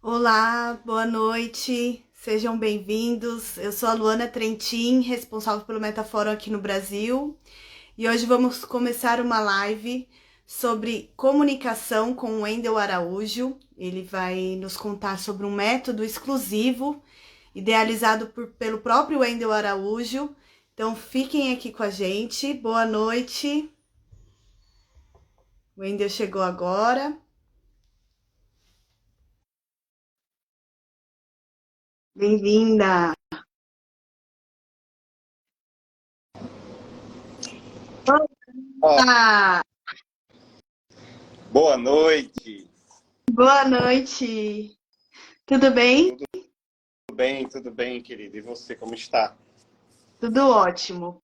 Olá, boa noite, sejam bem-vindos. Eu sou a Luana Trentin, responsável pelo Metafórum aqui no Brasil, e hoje vamos começar uma live sobre comunicação com o Wendel Araújo. Ele vai nos contar sobre um método exclusivo, idealizado pelo próprio Wendel Araújo. Então fiquem aqui com a gente. Boa noite. O Wendel chegou agora. Bem-vinda. Ó, Olá, boa noite. boa noite. Tudo bem? Tudo bem, querido? E você, como está? Tudo ótimo.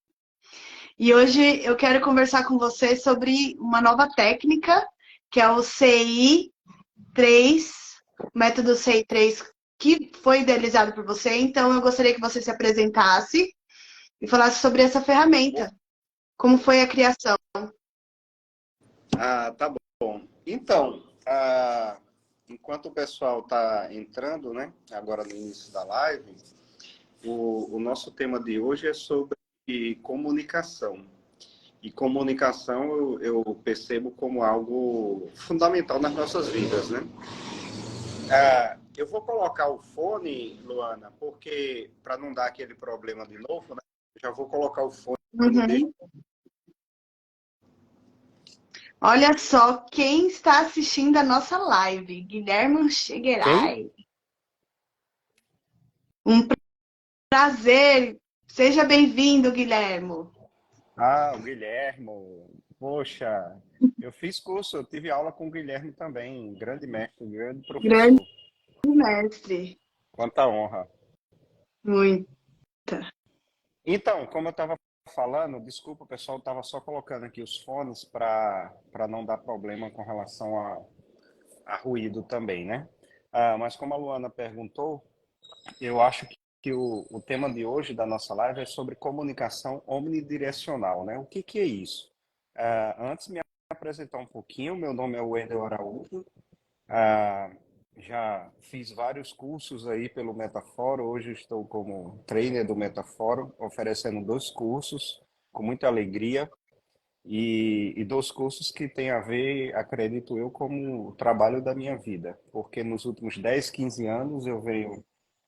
E hoje eu quero conversar com você sobre uma nova técnica, que é o CI3, método CI3, que foi idealizado por você. Então eu gostaria que você se apresentasse e falasse sobre essa ferramenta. Como foi a criação? Tá bom. Então, enquanto o pessoal está entrando, né, agora no início da live, o nosso tema de hoje é sobre comunicação. E comunicação eu percebo como algo fundamental nas nossas vidas, né? Eu vou colocar o fone, Luana, porque para não dar aquele problema de novo, né? Já vou colocar o fone e deixo. Uhum. Olha só quem está assistindo a nossa live, Guilherme Quem? Cheguerai. Um prazer. Seja bem-vindo, Guilhermo. O Guilhermo. Poxa, eu fiz curso, eu tive aula com o Guilherme também, grande mestre, grande Grande professor. mestre. Quanta honra. Muita. Então, como eu estava falando, desculpa, o pessoal estava só colocando aqui os fones para não dar problema com relação a ruído também, né? Mas como a Luana perguntou, eu acho que o tema de hoje da nossa live é sobre comunicação omnidirecional, né? O que é isso? Antes de me apresentar um pouquinho, meu nome é Wendel Araújo. Ah, já fiz vários cursos aí pelo Metafórum. Hoje estou como trainer do Metafórum, oferecendo 2 cursos com muita alegria e 2 cursos que têm a ver, acredito eu, como o trabalho da minha vida, porque nos últimos 10, 15 anos eu venho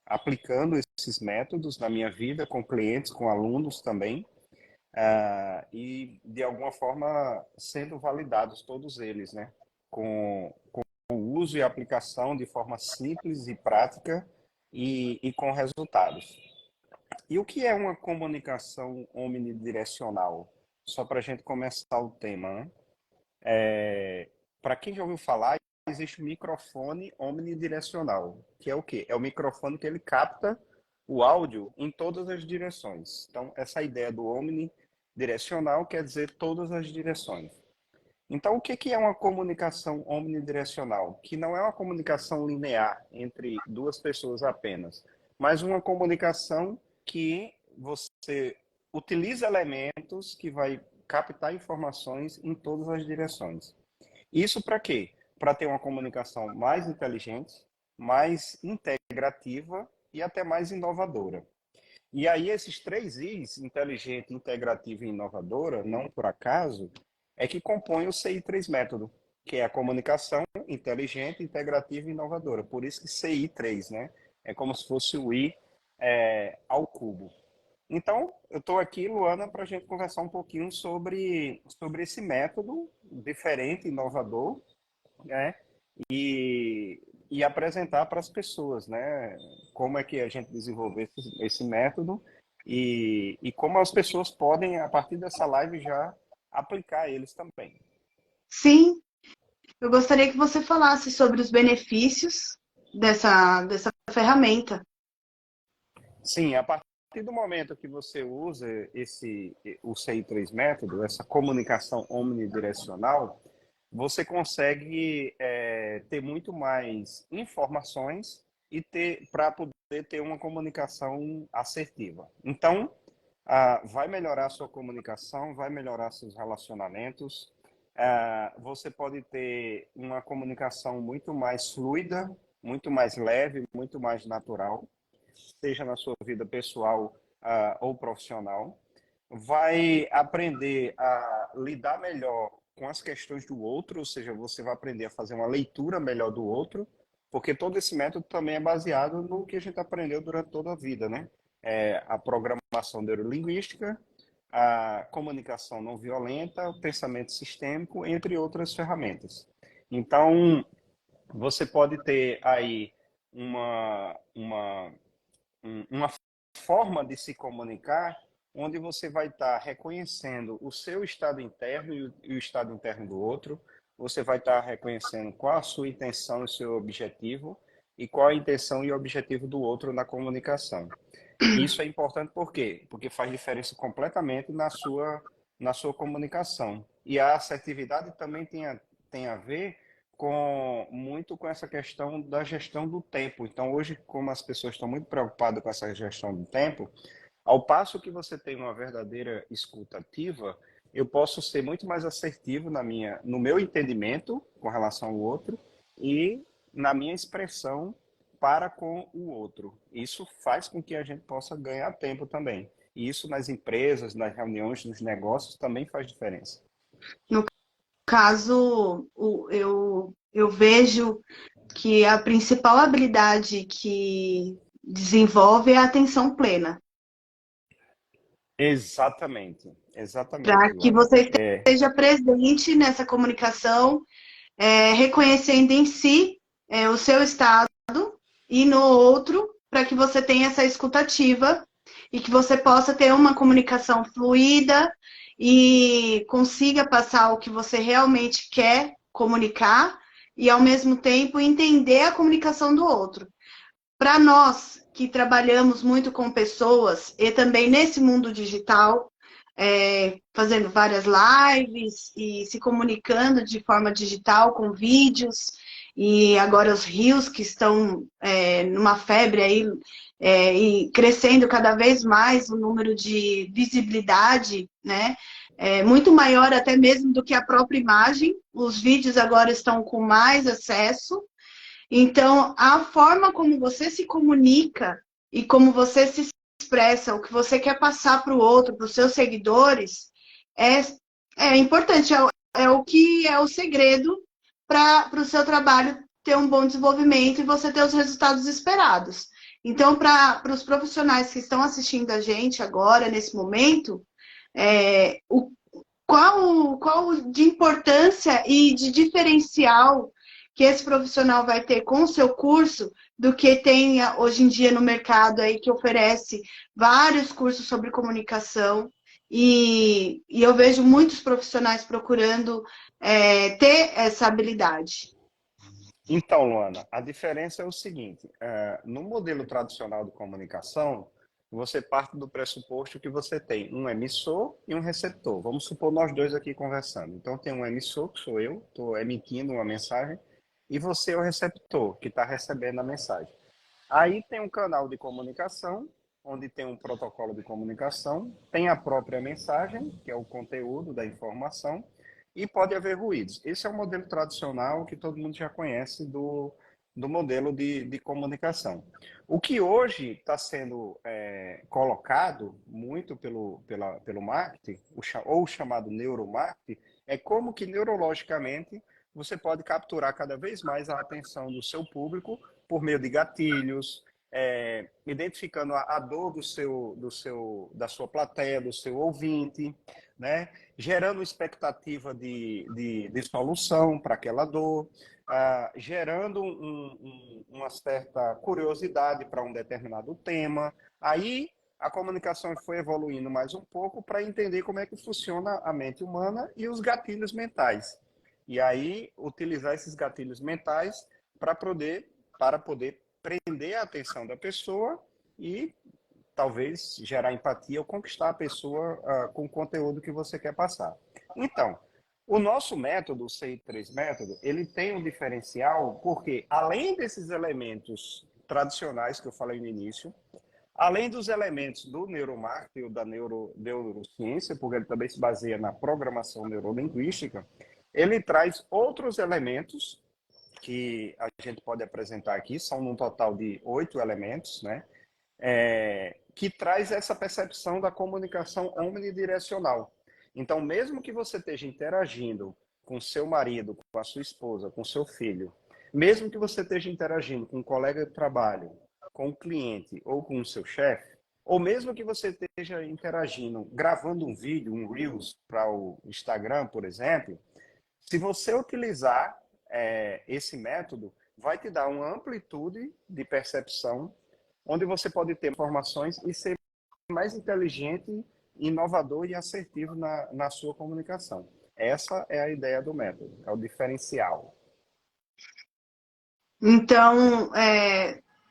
aplicando esses métodos na minha vida com clientes, com alunos também, e de alguma forma sendo validados todos eles, né? Com o uso e aplicação de forma simples e prática e com resultados. E o que é uma comunicação omnidirecional? Só para a gente começar o tema, né? Para quem já ouviu falar, existe o microfone omnidirecional, que é o quê? É o microfone que ele capta o áudio em todas as direções. Então, essa ideia do omnidirecional quer dizer todas as direções. Então, o que é uma comunicação omnidirecional? Que não é uma comunicação linear entre duas pessoas apenas, mas uma comunicação que você utiliza elementos que vai captar informações em todas as direções. Isso para quê? Para ter uma comunicação mais inteligente, mais integrativa e até mais inovadora. E aí esses 3 Is, inteligente, integrativa e inovadora, não por acaso, é que compõem o CI3 método, que é a comunicação inteligente, integrativa e inovadora. Por isso que CI3, né? É como se fosse o I ao cubo. Então, eu estou aqui, Luana, para a gente conversar um pouquinho sobre esse método diferente, inovador, né? E apresentar para as pessoas, né? Como é que a gente desenvolveu esse método e como as pessoas podem, a partir dessa live, já aplicar eles também. Sim, eu gostaria que você falasse sobre os benefícios dessa ferramenta. Sim, a partir do momento que você usa o CI3 método, essa comunicação omnidirecional, você consegue ter muito mais informações e ter para poder ter uma comunicação assertiva. Então, vai melhorar a sua comunicação, vai melhorar seus relacionamentos. Você pode ter uma comunicação muito mais fluida, muito mais leve, muito mais natural, seja na sua vida pessoal ou profissional. Vai aprender a lidar melhor com as questões do outro, ou seja, você vai aprender a fazer uma leitura melhor do outro, porque todo esse método também é baseado no que a gente aprendeu durante toda a vida, né? A programação neurolinguística, a comunicação não violenta, o pensamento sistêmico, entre outras ferramentas. Então, você pode ter aí uma forma de se comunicar onde você vai estar reconhecendo o seu estado interno e o estado interno do outro, você vai estar reconhecendo qual a sua intenção e o seu objetivo e qual a intenção e o objetivo do outro na comunicação. Isso é importante por quê? Porque faz diferença completamente na sua comunicação. E a assertividade também tem a ver muito com essa questão da gestão do tempo. Então, hoje, como as pessoas estão muito preocupadas com essa gestão do tempo, ao passo que você tem uma verdadeira escuta ativa, eu posso ser muito mais assertivo no meu entendimento com relação ao outro e na minha expressão para com o outro. Isso faz com que a gente possa ganhar tempo também. E isso nas empresas, nas reuniões, nos negócios também faz diferença. No caso, eu vejo que a principal habilidade que desenvolve é a atenção plena, Exatamente, exatamente, para que Luana. você esteja presente nessa comunicação, reconhecendo em si o seu estado e no outro, para que você tenha essa escutativa e que você possa ter uma comunicação fluida e consiga passar o que você realmente quer comunicar e, ao mesmo tempo, entender a comunicação do outro. Para nós que trabalhamos muito com pessoas e também nesse mundo digital, fazendo várias lives e se comunicando de forma digital com vídeos, e agora os rios que estão numa febre aí, e crescendo cada vez mais o número de visibilidade, né? Muito maior até mesmo do que a própria imagem. Os vídeos agora estão com mais acesso. Então, a forma como você se comunica e como você se expressa, o que você quer passar para o outro, para os seus seguidores, é, é importante, é o que é o segredo para o seu trabalho ter um bom desenvolvimento e você ter os resultados esperados. Então, para os profissionais que estão assistindo a gente agora, nesse momento, qual de importância e de diferencial que esse profissional vai ter com o seu curso do que tem hoje em dia no mercado aí que oferece vários cursos sobre comunicação e eu vejo muitos profissionais procurando ter essa habilidade. Então, Luana, a diferença é o seguinte: no modelo tradicional de comunicação, você parte do pressuposto que você tem um emissor e um receptor. Vamos supor nós dois aqui conversando. Então, tem um emissor, que sou eu, estou emitindo uma mensagem, e você é o receptor, que está recebendo a mensagem. Aí tem um canal de comunicação, onde tem um protocolo de comunicação, tem a própria mensagem, que é o conteúdo da informação, e pode haver ruídos. Esse é o modelo tradicional que todo mundo já conhece do modelo de comunicação. O que hoje está sendo colocado muito pelo marketing, ou chamado neuromarketing, é como que neurologicamente você pode capturar cada vez mais a atenção do seu público por meio de gatilhos, identificando a dor da sua plateia, do seu ouvinte, né? Gerando expectativa de solução para aquela dor, gerando uma certa curiosidade para um determinado tema. Aí a comunicação foi evoluindo mais um pouco para entender como é que funciona a mente humana e os gatilhos mentais. E aí utilizar esses gatilhos mentais para poder prender a atenção da pessoa e talvez gerar empatia ou conquistar a pessoa com o conteúdo que você quer passar. Então, o nosso método, o CI3 método, ele tem um diferencial porque, além desses elementos tradicionais que eu falei no início, além dos elementos do neuromarketing ou da neurociência, porque ele também se baseia na programação neurolinguística, ele traz outros elementos que a gente pode apresentar aqui, são um total de 8 elementos, né? Que traz essa percepção da comunicação omnidirecional. Então, mesmo que você esteja interagindo com seu marido, com a sua esposa, com seu filho, mesmo que você esteja interagindo com um colega de trabalho, com um cliente ou com o seu chefe, ou mesmo que você esteja interagindo, gravando um vídeo, um Reels para o Instagram, por exemplo, se você utilizar esse método, vai te dar uma amplitude de percepção, onde você pode ter informações e ser mais inteligente, inovador e assertivo na sua comunicação. Essa é a ideia do método, é o diferencial. Então,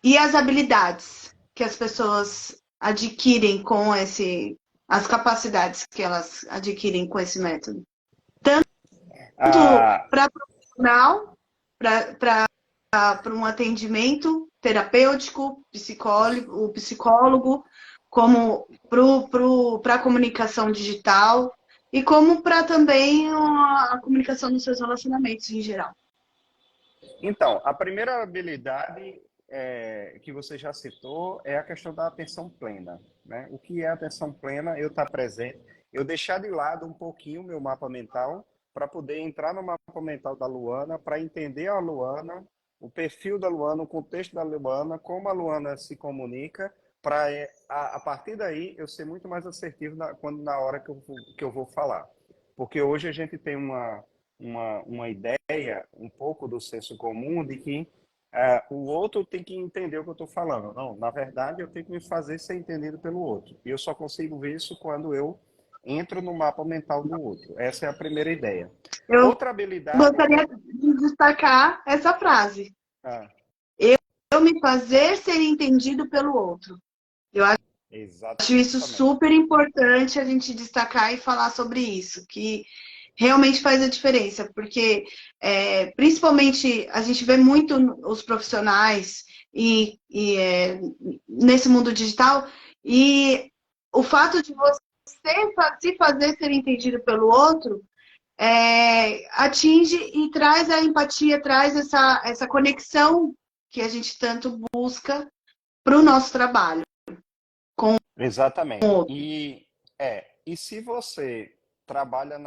e as habilidades que as pessoas adquirem com as capacidades que elas adquirem com esse método? Tanto Ah, para profissional, para um atendimento terapêutico, o psicólogo, como para a comunicação digital e como para também a comunicação nos seus relacionamentos em geral. então, a primeira habilidade que você já citou é a questão da atenção plena, né? O que é atenção plena? Eu estar presente, eu deixar de lado um pouquinho o meu mapa mental para poder entrar no mapa mental da Luana, para entender a Luana, o perfil da Luana, o contexto da Luana, como a Luana se comunica, para a partir daí eu ser muito mais assertivo na hora que eu vou falar. Porque hoje a gente tem uma ideia um pouco do senso comum de que o outro tem que entender o que eu estou falando. Não, na verdade, eu tenho que me fazer ser entendido pelo outro. E eu só consigo ver isso quando eu entro no mapa mental do outro. Essa é a primeira ideia. Eu Outra habilidade gostaria de destacar essa frase. Ah, Eu me fazer ser entendido pelo outro. Eu acho isso exatamente. super importante a gente destacar e falar sobre isso, que realmente faz a diferença, porque principalmente a gente vê muito os profissionais nesse mundo digital e o fato de você se fazer ser entendido pelo outro atinge e traz a empatia, traz essa conexão que a gente tanto busca para o nosso trabalho. Exatamente. E se você trabalha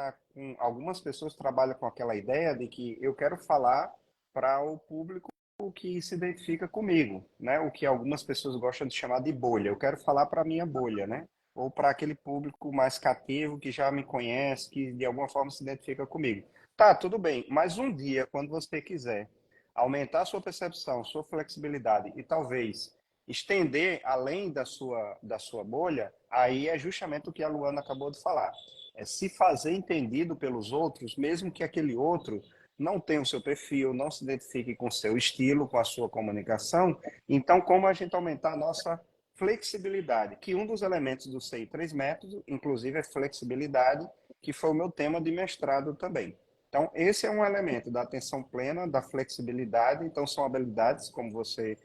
algumas pessoas trabalham com aquela ideia de que eu quero falar para o público que se identifica comigo, né? O que algumas pessoas gostam de chamar de bolha. Eu quero falar para a minha bolha, né? Ou para aquele público mais cativo que já me conhece, que de alguma forma se identifica comigo. Tá, tudo bem, mas um dia, quando você quiser aumentar a sua percepção, sua flexibilidade e talvez estender além da sua bolha, aí é justamente o que a Luana acabou de falar. É se fazer entendido pelos outros, mesmo que aquele outro não tenha o seu perfil, não se identifique com o seu estilo, com a sua comunicação. Então, como a gente aumentar a nossa flexibilidade? Que um dos elementos do CI 3 métodos, inclusive, é flexibilidade, que foi o meu tema de mestrado também. Então, esse é um elemento da atenção plena, da flexibilidade. Então, são habilidades, como você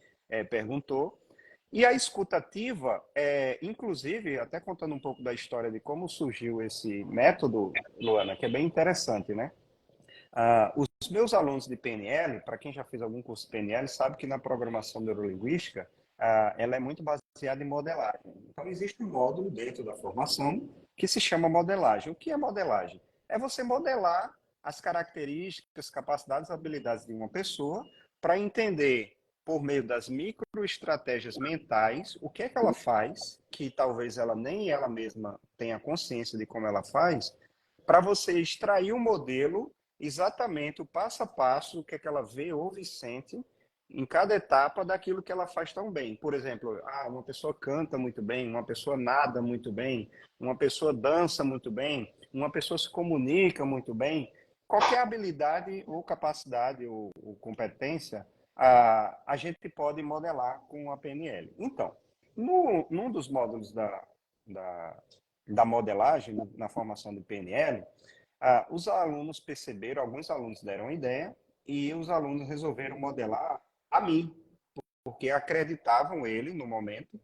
perguntou. E a escutativa, inclusive, até contando um pouco da história de como surgiu esse método, Luana, que é bem interessante, né? Os meus alunos de PNL, para quem já fez algum curso de PNL, sabe que na programação neurolinguística, ela é muito baseada em modelagem. Então, existe um módulo dentro da formação que se chama modelagem. O que é modelagem? É você modelar as características, capacidades, habilidades de uma pessoa para entender, por meio das microestratégias mentais, o que é que ela faz, que talvez ela nem ela mesma tenha consciência de como ela faz, para você extrair um modelo exatamente o passo a passo, o que é que ela vê, ouve e sente em cada etapa daquilo que ela faz tão bem. Por exemplo, uma pessoa canta muito bem, uma pessoa nada muito bem, uma pessoa dança muito bem, uma pessoa se comunica muito bem. Qualquer habilidade ou capacidade ou competência, a gente pode modelar com a PNL. Então, num dos módulos da modelagem, na formação do PNL, os alunos perceberam, alguns alunos deram a ideia, e os alunos resolveram modelar a mim, porque acreditavam ele no momento,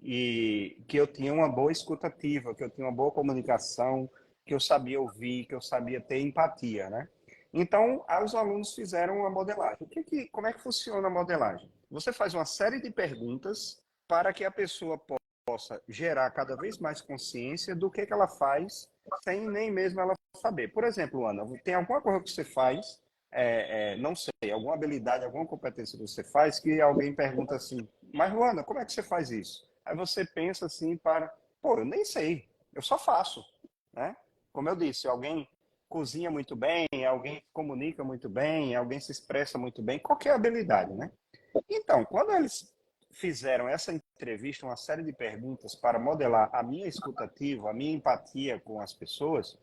e que eu tinha uma boa escutativa, que eu tinha uma boa comunicação, que eu sabia ouvir, que eu sabia ter empatia, né? Então, aí os alunos fizeram a modelagem. Como é que funciona a modelagem? Você faz uma série de perguntas para que a pessoa possa gerar cada vez mais consciência do que ela faz, sem nem mesmo ela saber. Por exemplo, Ana, tem alguma coisa que você faz, não sei, alguma habilidade, alguma competência que você faz, que alguém pergunta assim, mas Luana, como é que você faz isso? Aí você pensa assim pô, eu nem sei, eu só faço, né? Como eu disse, alguém cozinha muito bem, alguém comunica muito bem, alguém se expressa muito bem, qualquer habilidade, né? Então, quando eles fizeram essa entrevista, uma série de perguntas para modelar a minha escutativa, a minha empatia com as pessoas,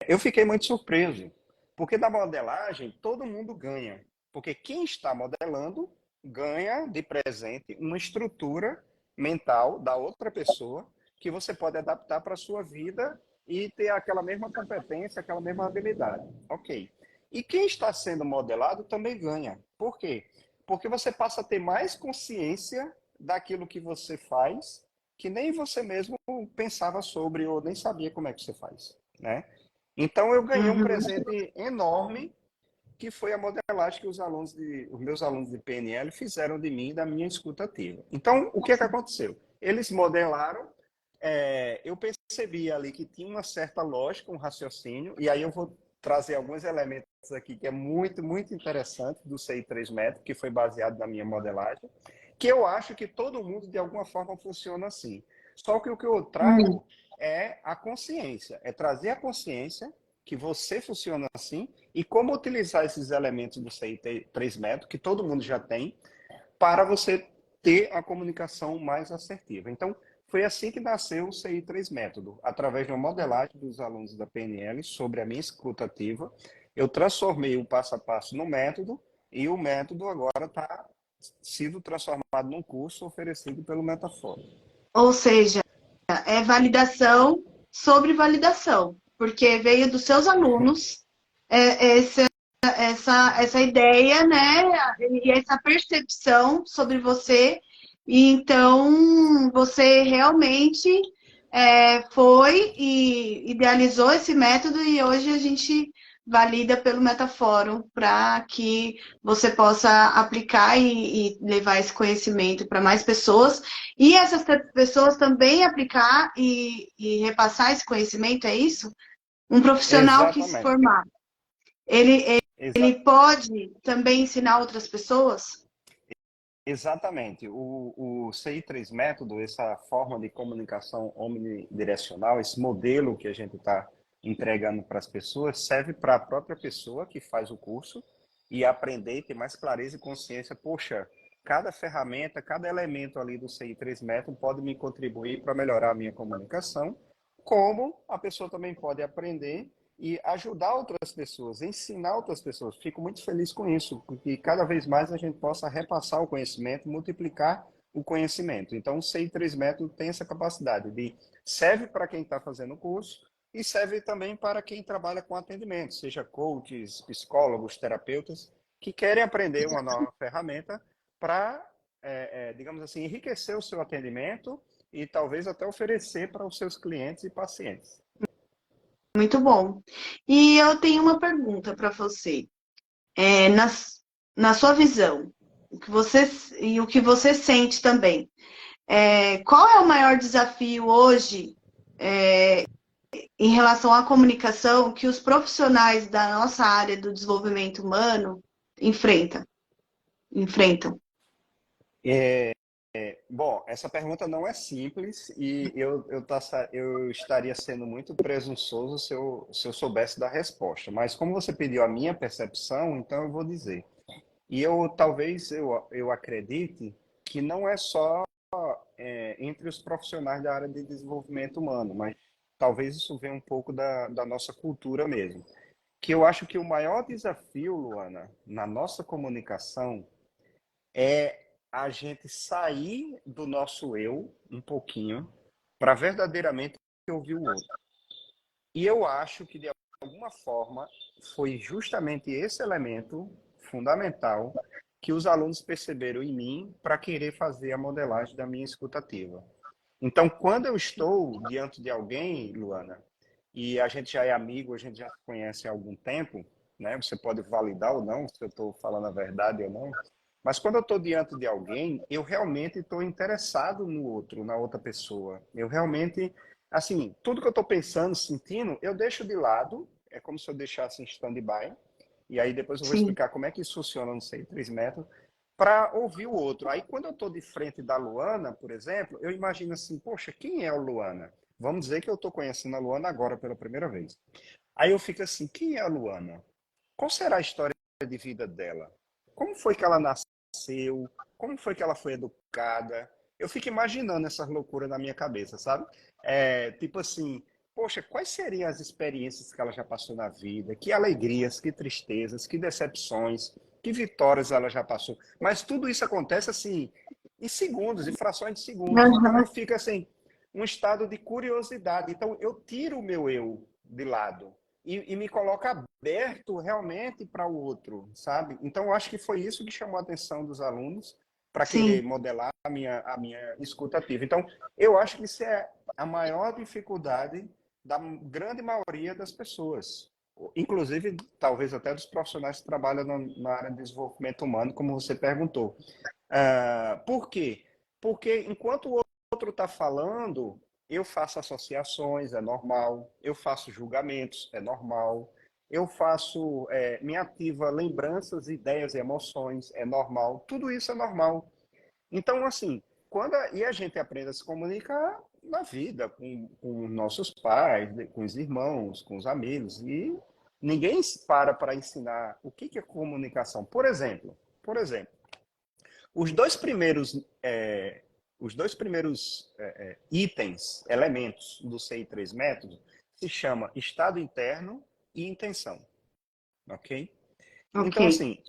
eu fiquei muito surpreso, porque na modelagem todo mundo ganha, porque quem está modelando ganha de presente uma estrutura mental da outra pessoa que você pode adaptar para a sua vida e ter aquela mesma competência, aquela mesma habilidade. Ok. E quem está sendo modelado também ganha. Por quê? Porque você passa a ter mais consciência daquilo que você faz, que nem você mesmo pensava sobre ou nem sabia como é que você faz, né? Então eu ganhei um Uhum. presente enorme, que foi a modelagem que os meus alunos de PNL fizeram de mim, da minha escutativa. Então, o que é que aconteceu? Eles modelaram, eu percebi ali que tinha uma certa lógica, um raciocínio, e aí eu vou trazer alguns elementos aqui que é muito, muito interessante do CI 3 método, que foi baseado na minha modelagem, que eu acho que todo mundo, de alguma forma, funciona assim. Só que o que eu Uhum. trago é a consciência, é trazer a consciência que você funciona assim e como utilizar esses elementos do CI 3 método, que todo mundo já tem, para você ter a comunicação mais assertiva. Então, foi assim que nasceu o CI 3 método, através de uma modelagem dos alunos da PNL sobre a minha escuta ativa. Eu transformei o passo a passo no método e o método agora está sido transformado num curso oferecido pelo Metafora. Ou seja, é validação sobre validação, porque veio dos seus alunos essa ideia, né? E essa percepção sobre você. E então você realmente foi e idealizou esse método e hoje a gente valida pelo Metafórum para que você possa aplicar e levar esse conhecimento para mais pessoas e essas pessoas também aplicar e repassar esse conhecimento, é isso? Um profissional que se Exatamente. formar, ele, Exa ele pode também ensinar outras pessoas? Exatamente. O CI3 método, essa forma de comunicação omnidirecional, esse modelo que a gente está entregando para as pessoas, serve para a própria pessoa que faz o curso e aprender e ter mais clareza e consciência. Poxa, cada ferramenta, cada elemento ali do CI3 método pode me contribuir para melhorar a minha comunicação, como a pessoa também pode aprender e ajudar outras pessoas, ensinar outras pessoas. Fico muito feliz com isso, porque cada vez mais a gente possa repassar o conhecimento, multiplicar o conhecimento. Então, o CI3 método tem essa capacidade de serve para quem está fazendo o curso e serve também para quem trabalha com atendimento, seja coaches, psicólogos, terapeutas, que querem aprender uma nova ferramenta para, digamos assim, enriquecer o seu atendimento e talvez até oferecer para os seus clientes e pacientes. Muito bom. E eu tenho uma pergunta para você. É, na sua visão, o que você, e o que você sente também, qual é o maior desafio hoje em relação à comunicação que os profissionais da nossa área do desenvolvimento humano enfrentam? Enfrentam? Bom, essa pergunta não é simples e eu estaria sendo muito presunçoso se eu soubesse da resposta. Mas como você pediu a minha percepção, então eu vou dizer. E eu acredite que não é só entre os profissionais da área de desenvolvimento humano, mas talvez isso venha um pouco da nossa cultura mesmo. Que eu acho que o maior desafio, Luana, na nossa comunicação é a gente sair do nosso eu um pouquinho para verdadeiramente ouvir o outro. E eu acho que de alguma forma foi justamente esse elemento fundamental que os alunos perceberam em mim para querer fazer a modelagem da minha escutativa. Então, quando eu estou diante de alguém, Luana, e a gente já é amigo, a gente já se conhece há algum tempo, né? Você pode validar ou não, se eu estou falando a verdade ou não. Mas quando eu estou diante de alguém, eu realmente estou interessado no outro, na outra pessoa. Eu realmente, assim, tudo que eu estou pensando, sentindo, eu deixo de lado. É como se eu deixasse em stand-by. E aí depois eu vou Sim. explicar como é que isso funciona, não sei, 3 metros, para ouvir o outro. Aí quando eu estou de frente da Luana, por exemplo, eu imagino assim, poxa, quem é a Luana? Vamos dizer que eu estou conhecendo a Luana agora pela primeira vez. Aí eu fico assim, quem é a Luana? Qual será a história de vida dela? Como foi que ela nasceu? Como foi que ela foi educada? Eu fico imaginando essas loucuras na minha cabeça, sabe? Tipo assim, poxa, quais seriam as experiências que ela já passou na vida? Que alegrias, que tristezas, que decepções, que vitórias ela já passou. Mas tudo isso acontece assim, em segundos, em frações de segundos. Então eu Aham. fico assim, um estado de curiosidade. Então eu tiro o meu eu de lado e me coloca aberto realmente para o outro, sabe? Então, eu acho que foi isso que chamou a atenção dos alunos para querer Sim. modelar a minha escuta ativa. Então, eu acho que isso é a maior dificuldade da grande maioria das pessoas. Inclusive, talvez até dos profissionais que trabalham na área de desenvolvimento humano, como você perguntou. Por quê? Porque enquanto o outro está falando, eu faço associações, é normal. Eu faço julgamentos, é normal. Eu faço, me ativa lembranças, ideias e emoções, é normal. Tudo isso é normal. Então, assim, e a gente aprende a se comunicar na vida, com nossos pais, com os irmãos, com os amigos, e ninguém se para ensinar o que é comunicação. Por exemplo, os dois primeiros, itens, elementos do CI 3 método se chama estado interno e intenção, ok? Ok. Então, assim,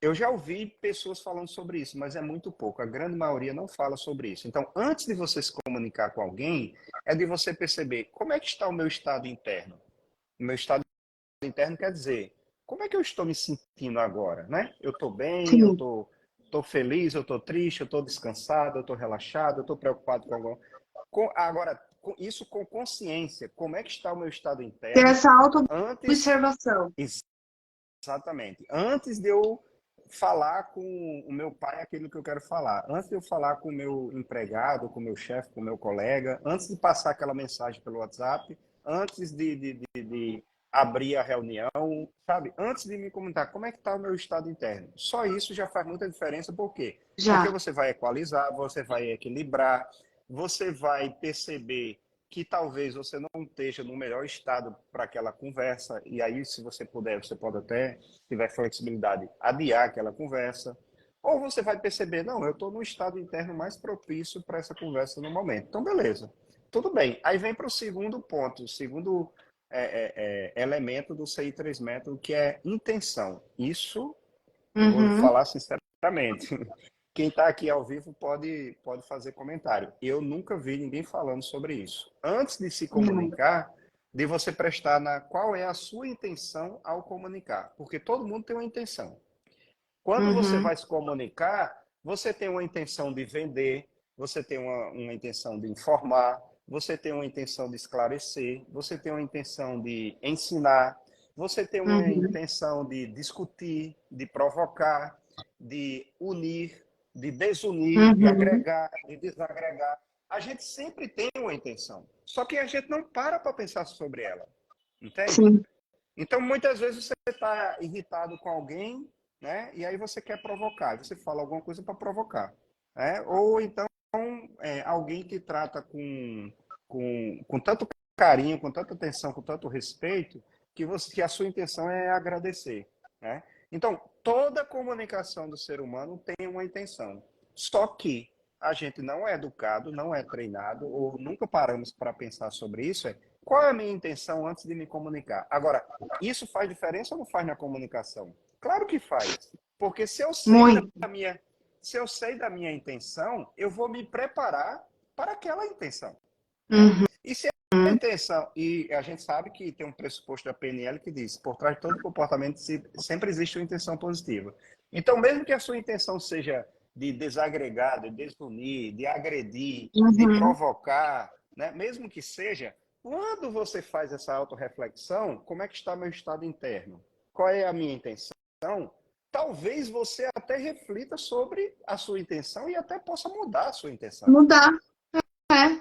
eu já ouvi pessoas falando sobre isso, mas é muito pouco. A grande maioria não fala sobre isso. Então, antes de você se comunicar com alguém, é de você perceber como é que está o meu estado interno. O meu estado interno quer dizer, como é que eu estou me sentindo agora, né? Eu estou bem, eu Sim. estou feliz, eu estou triste, eu estou descansado, eu estou relaxado, eu estou preocupado com alguma... Agora, isso com consciência, como é que está o meu estado Ter interno essa antes, auto-observação. exatamente, antes de eu falar com o meu pai aquilo que eu quero falar, antes de eu falar com o meu empregado, com o meu chefe, com o meu colega, antes de passar aquela mensagem pelo WhatsApp, antes de abrir a reunião, sabe? Antes de me comentar como é que está o meu estado interno. Só isso já faz muita diferença, por quê? Porque Já. você vai equalizar, você vai equilibrar, você vai perceber que talvez você não esteja no melhor estado para aquela conversa, e aí, se você puder, você pode até, se tiver flexibilidade, adiar aquela conversa. Ou você vai perceber, não, eu estou no estado interno mais propício para essa conversa no momento. Então, beleza. Tudo bem. Aí vem para o segundo ponto, o segundo elemento do CI 3 método, que é intenção. Isso, vou Uhum. falar sinceramente, quem está aqui ao vivo pode fazer comentário. Eu nunca vi ninguém falando sobre isso. Antes de se Não. comunicar, de você prestar na qual é a sua intenção ao comunicar. Porque todo mundo tem uma intenção. Quando você Uhum. vai se comunicar, você tem uma intenção de vender, você tem uma intenção de informar, você tem uma intenção de esclarecer, você tem uma intenção de ensinar, você tem uma Uhum. intenção de discutir, de provocar, de unir, de desunir, de Uhum. agregar, de desagregar. A gente sempre tem uma intenção, só que a gente não para pensar sobre ela, entende? Sim. Então, muitas vezes você está irritado com alguém, né? E aí você quer provocar, você fala alguma coisa para provocar, né? Ou então alguém te trata com tanto carinho, com tanta atenção, com tanto respeito, que a sua intenção é agradecer, né? Então, toda comunicação do ser humano tem uma intenção. Só que a gente não é educado, não é treinado, ou nunca paramos para pensar sobre isso. Qual é a minha intenção antes de me comunicar? Agora, isso faz diferença ou não faz na comunicação? Claro que faz. Porque Muito. se eu sei da minha intenção, eu vou me preparar para aquela intenção, né? Uhum. E se a intenção, e a gente sabe que tem um pressuposto da PNL que diz, por trás de todo comportamento sempre existe uma intenção positiva. Então, mesmo que a sua intenção seja de desagregar, de desunir, de agredir, de Uhum. provocar, né? Mesmo que seja, quando você faz essa autorreflexão, como é que está meu estado interno? Qual é a minha intenção? Talvez você até reflita sobre a sua intenção e até possa mudar a sua intenção. Mudar, é.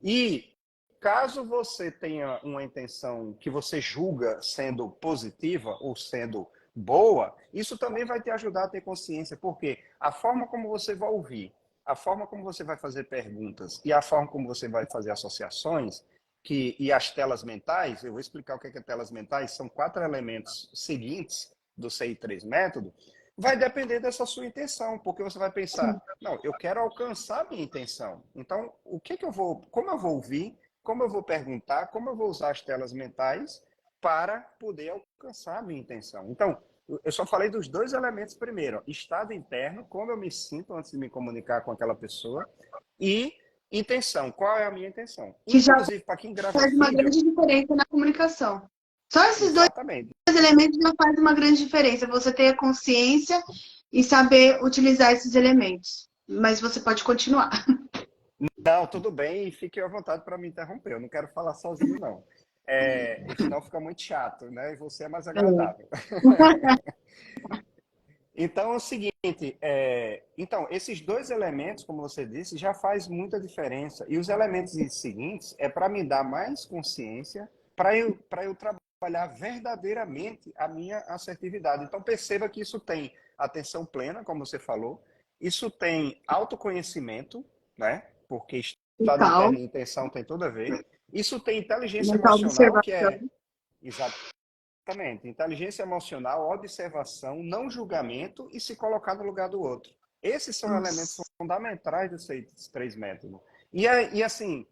E caso você tenha uma intenção que você julga sendo positiva ou sendo boa, isso também vai te ajudar a ter consciência, porque a forma como você vai ouvir, a forma como você vai fazer perguntas e a forma como você vai fazer associações, e as telas mentais, eu vou explicar o que é telas mentais, são 4 elementos seguintes do CI3 método, vai depender dessa sua intenção, porque você vai pensar, não, eu quero alcançar a minha intenção. Então, como eu vou ouvir, como eu vou perguntar, como eu vou usar as telas mentais para poder alcançar a minha intenção. Então, eu só falei dos 2 elementos primeiro, estado interno, como eu me sinto antes de me comunicar com aquela pessoa, e intenção, qual é a minha intenção? Que já Inclusive, para quem grava faz uma vídeo, grande diferença na comunicação. Só esses dois exatamente. elementos já faz uma grande diferença. Você ter a consciência e saber utilizar esses elementos. Mas você pode continuar. Não, tudo bem, fique à vontade para me interromper. Eu não quero falar sozinho, não. E senão fica muito chato, né? E você é mais agradável. Então é o seguinte, então esses 2 elementos, como você disse, já faz muita diferença. E os elementos seguintes é para me dar mais consciência, para eu trabalhar verdadeiramente a minha assertividade. Então perceba que isso tem atenção plena, como você falou, isso tem autoconhecimento, né? Porque estado Mental, interno e intenção tem tudo a ver. Isso tem inteligência mental emocional, que observação. é exatamente. Inteligência emocional, observação, não julgamento e se colocar no lugar do outro. Esses são elementos Nossa. fundamentais desses 3 métodos. E assim,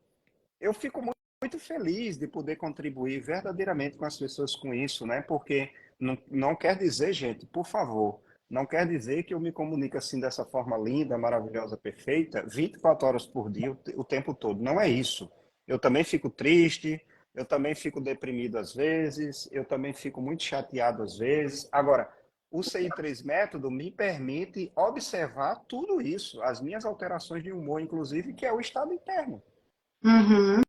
eu fico muito feliz de poder contribuir verdadeiramente com as pessoas com isso, né? Porque não quer dizer, gente, por favor, não quer dizer que eu me comunique assim dessa forma linda, maravilhosa, perfeita, 24 horas por dia, o tempo todo. Não é isso. Eu também fico triste, eu também fico deprimido às vezes, eu também fico muito chateado às vezes. Agora, o CI3 método me permite observar tudo isso, as minhas alterações de humor, inclusive, que é o estado interno. Uhum,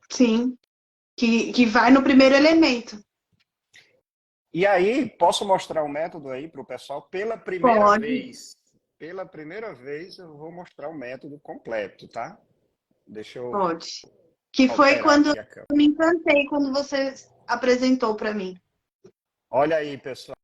sim. Que vai no primeiro elemento. E aí, posso mostrar o método aí para o pessoal pela primeira Pode, vez. Pela primeira vez eu vou mostrar o método completo, tá? Deixa eu pode. Que foi alterar quando aqui a câmera. eu me encantei, quando você apresentou para mim. Olha aí, pessoal.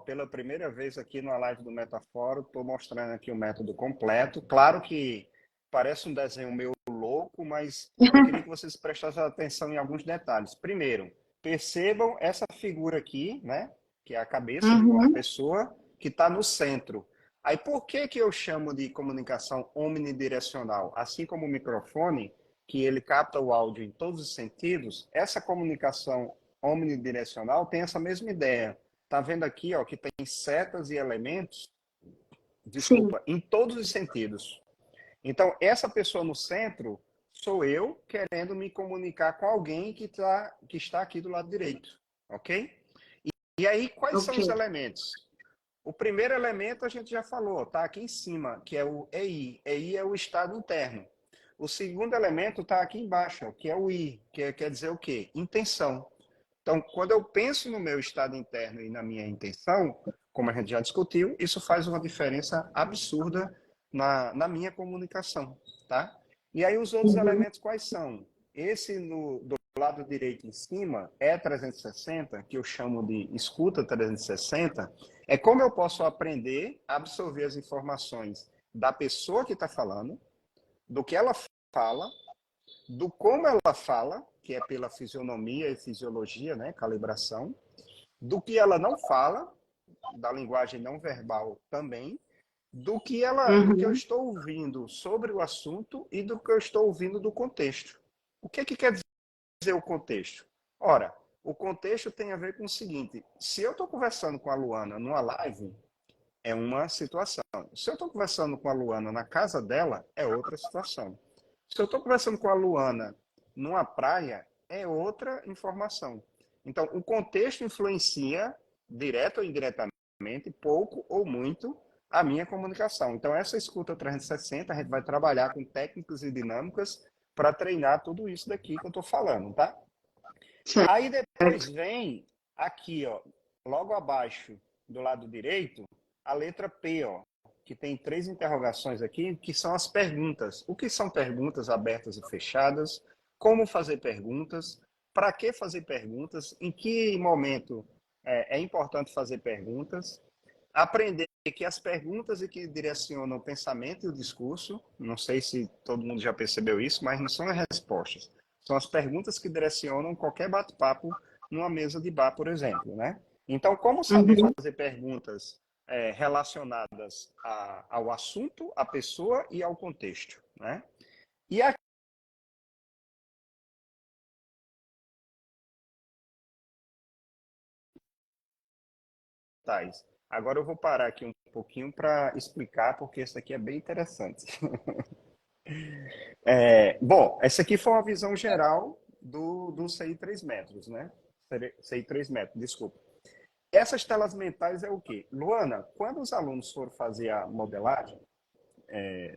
Pela primeira vez aqui na live do Metaforo, estou mostrando aqui o método completo. Claro que parece um desenho meio louco, mas eu queria que vocês prestassem atenção em alguns detalhes. Primeiro, percebam essa figura aqui, né? Que é a cabeça de uma Uhum, pessoa que está no centro. Aí, por que que eu chamo de comunicação omnidirecional? Assim como o microfone, que ele capta o áudio em todos os sentidos, essa comunicação omnidirecional tem essa mesma ideia. Tá vendo aqui, ó, que tem setas e elementos, sim, desculpa, em todos os sentidos. Então, essa pessoa no centro sou eu querendo me comunicar com alguém que está aqui do lado direito, ok? E aí, quais são ok. os elementos? O primeiro elemento a gente já falou, tá aqui em cima, que é o EI. EI é o estado interno. O segundo elemento está aqui embaixo, que é o I, que quer dizer o quê? Intenção. Então, quando eu penso no meu estado interno e na minha intenção, como a gente já discutiu, isso faz uma diferença absurda na minha comunicação, tá? E aí os outros Uhum, elementos quais são? Esse do lado direito em cima é 360, que eu chamo de escuta 360, é como eu posso aprender a absorver as informações da pessoa que está falando, do que ela fala, do como ela fala, que é pela fisionomia e fisiologia, né, calibração, do que ela não fala, da linguagem não verbal também, do que eu uhum, estou ouvindo sobre o assunto e do que eu estou ouvindo do contexto. O que quer dizer o contexto? Ora, o contexto tem a ver com o seguinte: se eu estou conversando com a Luana numa live, é uma situação. Se eu estou conversando com a Luana na casa dela, é outra situação. Se eu estou conversando com a Luana numa praia, é outra informação. Então, o contexto influencia, direto ou indiretamente, pouco ou muito, a minha comunicação. Então, essa escuta 360, a gente vai trabalhar com técnicas e dinâmicas para treinar tudo isso daqui que eu estou falando, tá? Certo. Aí depois vem aqui, ó, logo abaixo do lado direito, a letra P, ó, que tem 3 interrogações aqui, que são as perguntas. O que são perguntas abertas e fechadas? Como fazer perguntas? Para que fazer perguntas? Em que momento é importante fazer perguntas? Aprender que as perguntas é que direcionam o pensamento e o discurso, não sei se todo mundo já percebeu isso, mas não são as respostas. São as perguntas que direcionam qualquer bate-papo numa mesa de bar, por exemplo, né? Então, como saber Uhum. fazer perguntas relacionadas ao assunto, à pessoa e ao contexto, né? E aqui, Thais, agora eu vou parar aqui um pouquinho para explicar, porque isso aqui é bem interessante. Bom, essa aqui foi uma visão geral do CI 3 metros, né? CI 3 metros, desculpa. Essas telas mentais é o quê? Luana, quando os alunos foram fazer a modelagem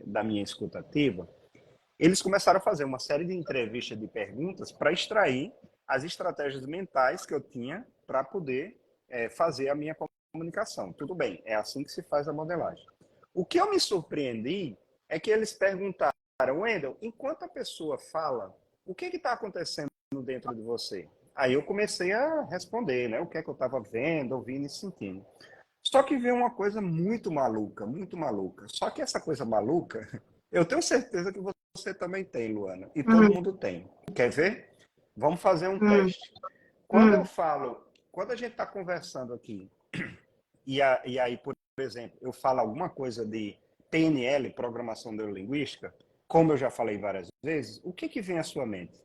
da minha escutativa, eles começaram a fazer uma série de entrevistas de perguntas para extrair as estratégias mentais que eu tinha para poder fazer a minha comunicação. Tudo bem, é assim que se faz a modelagem. O que eu me surpreendi é que eles perguntaram, Wendel, enquanto a pessoa fala, o que está acontecendo dentro de você? Aí eu comecei a responder, né? O que é que eu estava vendo, ouvindo e sentindo. Só que veio uma coisa muito maluca, muito maluca. Só que essa coisa maluca, eu tenho certeza que você também tem, Luana. E todo Uhum. mundo tem. Quer ver? Vamos fazer um Uhum. teste. Quando eu Uhum. falo, quando a gente está conversando aqui, e aí, por exemplo, eu falo alguma coisa de PNL, Programação Neurolinguística, como eu já falei várias vezes, o que vem à sua mente?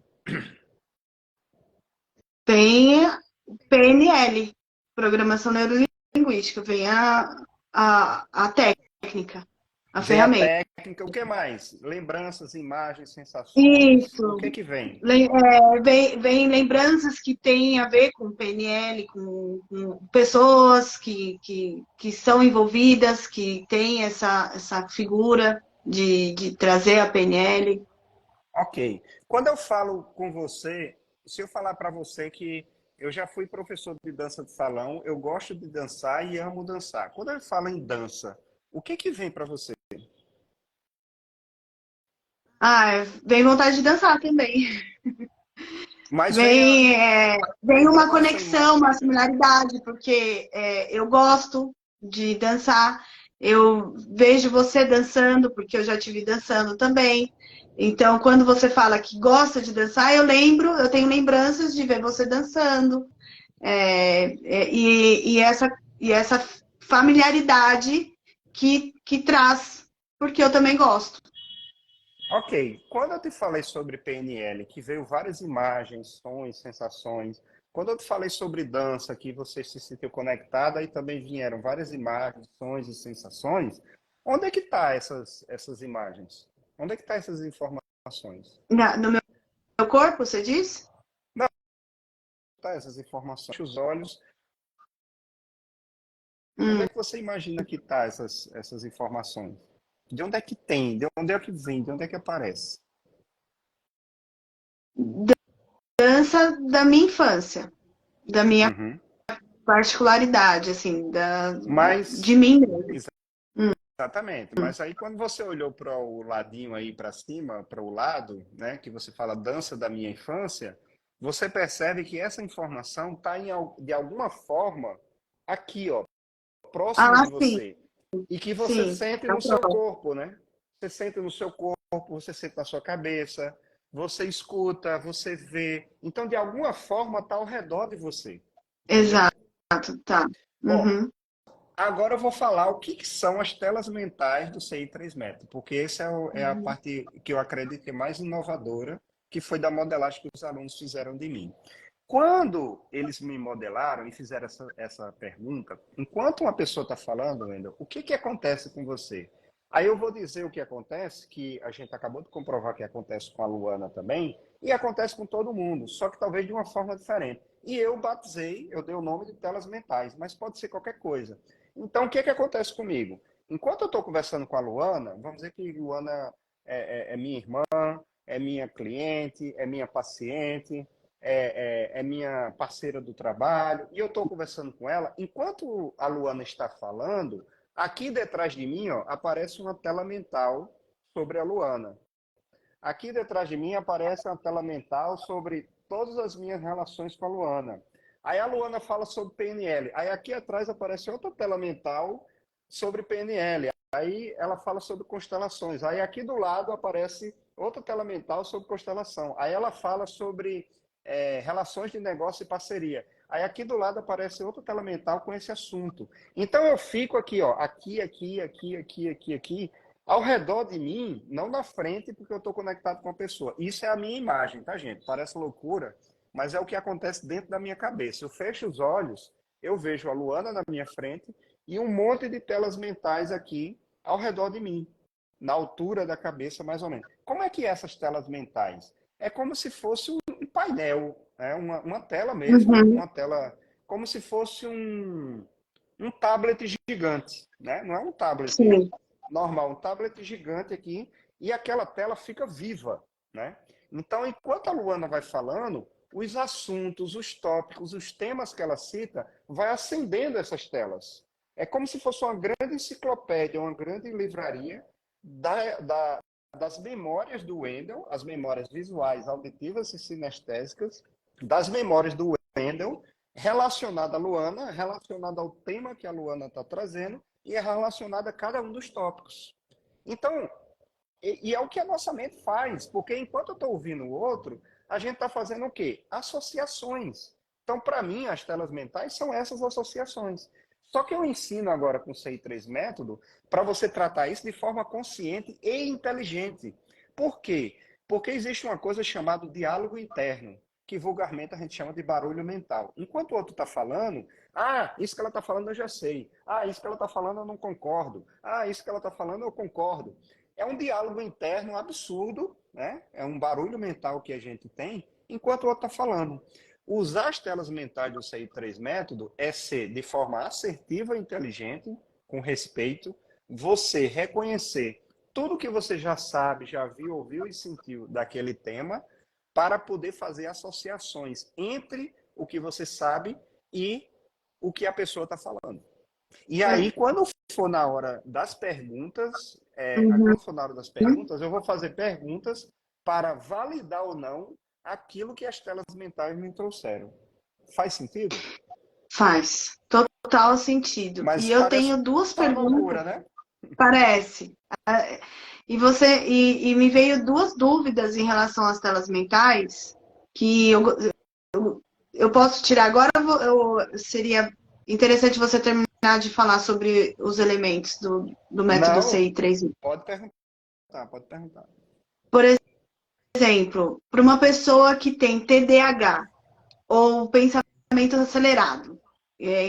Tem PNL, Programação Neurolinguística, vem a técnica, a Vem a ferramenta. técnica, o que mais? Lembranças, imagens, sensações, o Isso. que vem? Vem lembranças que têm a ver com PNL, com pessoas que são envolvidas, que têm essa figura de trazer a PNL. Ok. Quando eu falo com você, se eu falar para você que eu já fui professor de dança de salão, eu gosto de dançar e amo dançar. Quando eu falo em dança, o que vem para você? Vem vontade de dançar também. Mas Vem vem uma dança, conexão, uma similaridade, porque eu gosto de dançar, eu vejo você dançando, porque eu já tive dançando também. Então, quando você fala que gosta de dançar, eu tenho lembranças de ver você dançando, e essa familiaridade que traz, porque eu também gosto. Ok, quando eu te falei sobre PNL, que veio várias imagens, sons, sensações, quando eu te falei sobre dança, que você se sentiu conectada, e também vieram várias imagens, sons e sensações, onde é que tá essas imagens? Onde é que tá essas informações? No meu corpo, você diz? Não, tá essas informações. Os olhos, onde Hum. é que você imagina que tá essas informações? De onde é que tem? De onde é que vem? De onde é que aparece? Dança da minha infância, da minha Uhum. particularidade, assim, de Mas mim mesmo. Hum. exatamente. Mas aí quando você olhou para o ladinho aí para cima, para o lado, né, que você fala dança da minha infância, você percebe que essa informação está de alguma forma aqui, ó, próximo Ah, de sim, você. E que você sim. sente Tá no seu pronto. corpo, né? Você sente no seu corpo, você sente na sua cabeça, você escuta, você vê. Então, de alguma forma, está ao redor de você. Entendeu? Exato, tá. Bom, Uhum. agora eu vou falar o que são as telas mentais do CI 3 metros, porque essa é a Uhum. parte que eu acredito que é mais inovadora, que foi da modelagem que os alunos fizeram de mim. Quando eles me modelaram e fizeram essa pergunta, enquanto uma pessoa está falando, Wendel, o que acontece com você? Aí eu vou dizer o que acontece, que a gente acabou de comprovar que acontece com a Luana também, e acontece com todo mundo, só que talvez de uma forma diferente. E eu batizei, eu dei o nome de telas mentais, mas pode ser qualquer coisa. Então, o que acontece comigo? Enquanto eu estou conversando com a Luana, vamos dizer que Luana é minha irmã, é minha cliente, é minha paciente, é minha parceira do trabalho, e eu estou conversando com ela. Enquanto a Luana está falando, aqui detrás de mim, ó, aparece uma tela mental sobre a Luana. Aqui detrás de mim aparece uma tela mental sobre todas as minhas relações com a Luana. Aí a Luana fala sobre PNL. Aí aqui atrás aparece outra tela mental sobre PNL. Aí ela fala sobre constelações. Aí aqui do lado aparece outra tela mental sobre constelação. Aí ela fala sobre relações de negócio e parceria. Aí aqui do lado aparece outra tela mental com esse assunto. Então eu fico aqui, ó, aqui, ao redor de mim, não na frente, porque eu estou conectado com a pessoa. Isso é a minha imagem, tá, gente? Parece loucura, mas é o que acontece dentro da minha cabeça. Eu fecho os olhos, eu vejo a Luana na minha frente e um monte de telas mentais aqui ao redor de mim, na altura da cabeça, mais ou menos. Como é que é essas telas mentais? É como se fosse um painel, né? Uma tela mesmo, Uhum. uma tela, como se fosse um tablet gigante, né? Não é um tablet Sim. normal, um tablet gigante aqui, e aquela tela fica viva, né? Então, enquanto a Luana vai falando, os assuntos, os tópicos, os temas que ela cita, vai acendendo essas telas. É como se fosse uma grande enciclopédia, uma grande livraria das memórias do Wendel, as memórias visuais, auditivas e sinestésicas, das memórias do Wendel, relacionada à Luana, relacionada ao tema que a Luana está trazendo, e é relacionada a cada um dos tópicos. Então, é o que a nossa mente faz, porque enquanto eu estou ouvindo o outro, a gente está fazendo o quê? Associações. Então, para mim, as telas mentais são essas associações. Só que eu ensino agora com o CI3 método para você tratar isso de forma consciente e inteligente. Por quê? Porque existe uma coisa chamada diálogo interno, que vulgarmente a gente chama de barulho mental. Enquanto o outro está falando, ah, isso que ela está falando eu já sei. Ah, isso que ela está falando eu não concordo. Ah, isso que ela está falando eu concordo. É um diálogo interno absurdo, né? É um barulho mental que a gente tem enquanto o outro está falando. Usar as telas mentais do CI3 método é ser de forma assertiva e inteligente, com respeito, você reconhecer tudo que você já sabe, já viu, ouviu e sentiu daquele tema, para poder fazer associações entre o que você sabe e o que a pessoa está falando. E aí, quando for na hora das perguntas, Uhum. eu vou fazer perguntas para validar ou não aquilo que as telas mentais me trouxeram. Faz sentido? Faz total sentido. E Mas eu parece tenho duas uma perguntas, loucura, né? parece. Ah, e me veio duas dúvidas em relação às telas mentais que eu posso tirar agora. Seria interessante você terminar de falar sobre os elementos do método Não, CI3. pode perguntar, pode perguntar. Por exemplo, para uma pessoa que tem TDAH ou pensamento acelerado,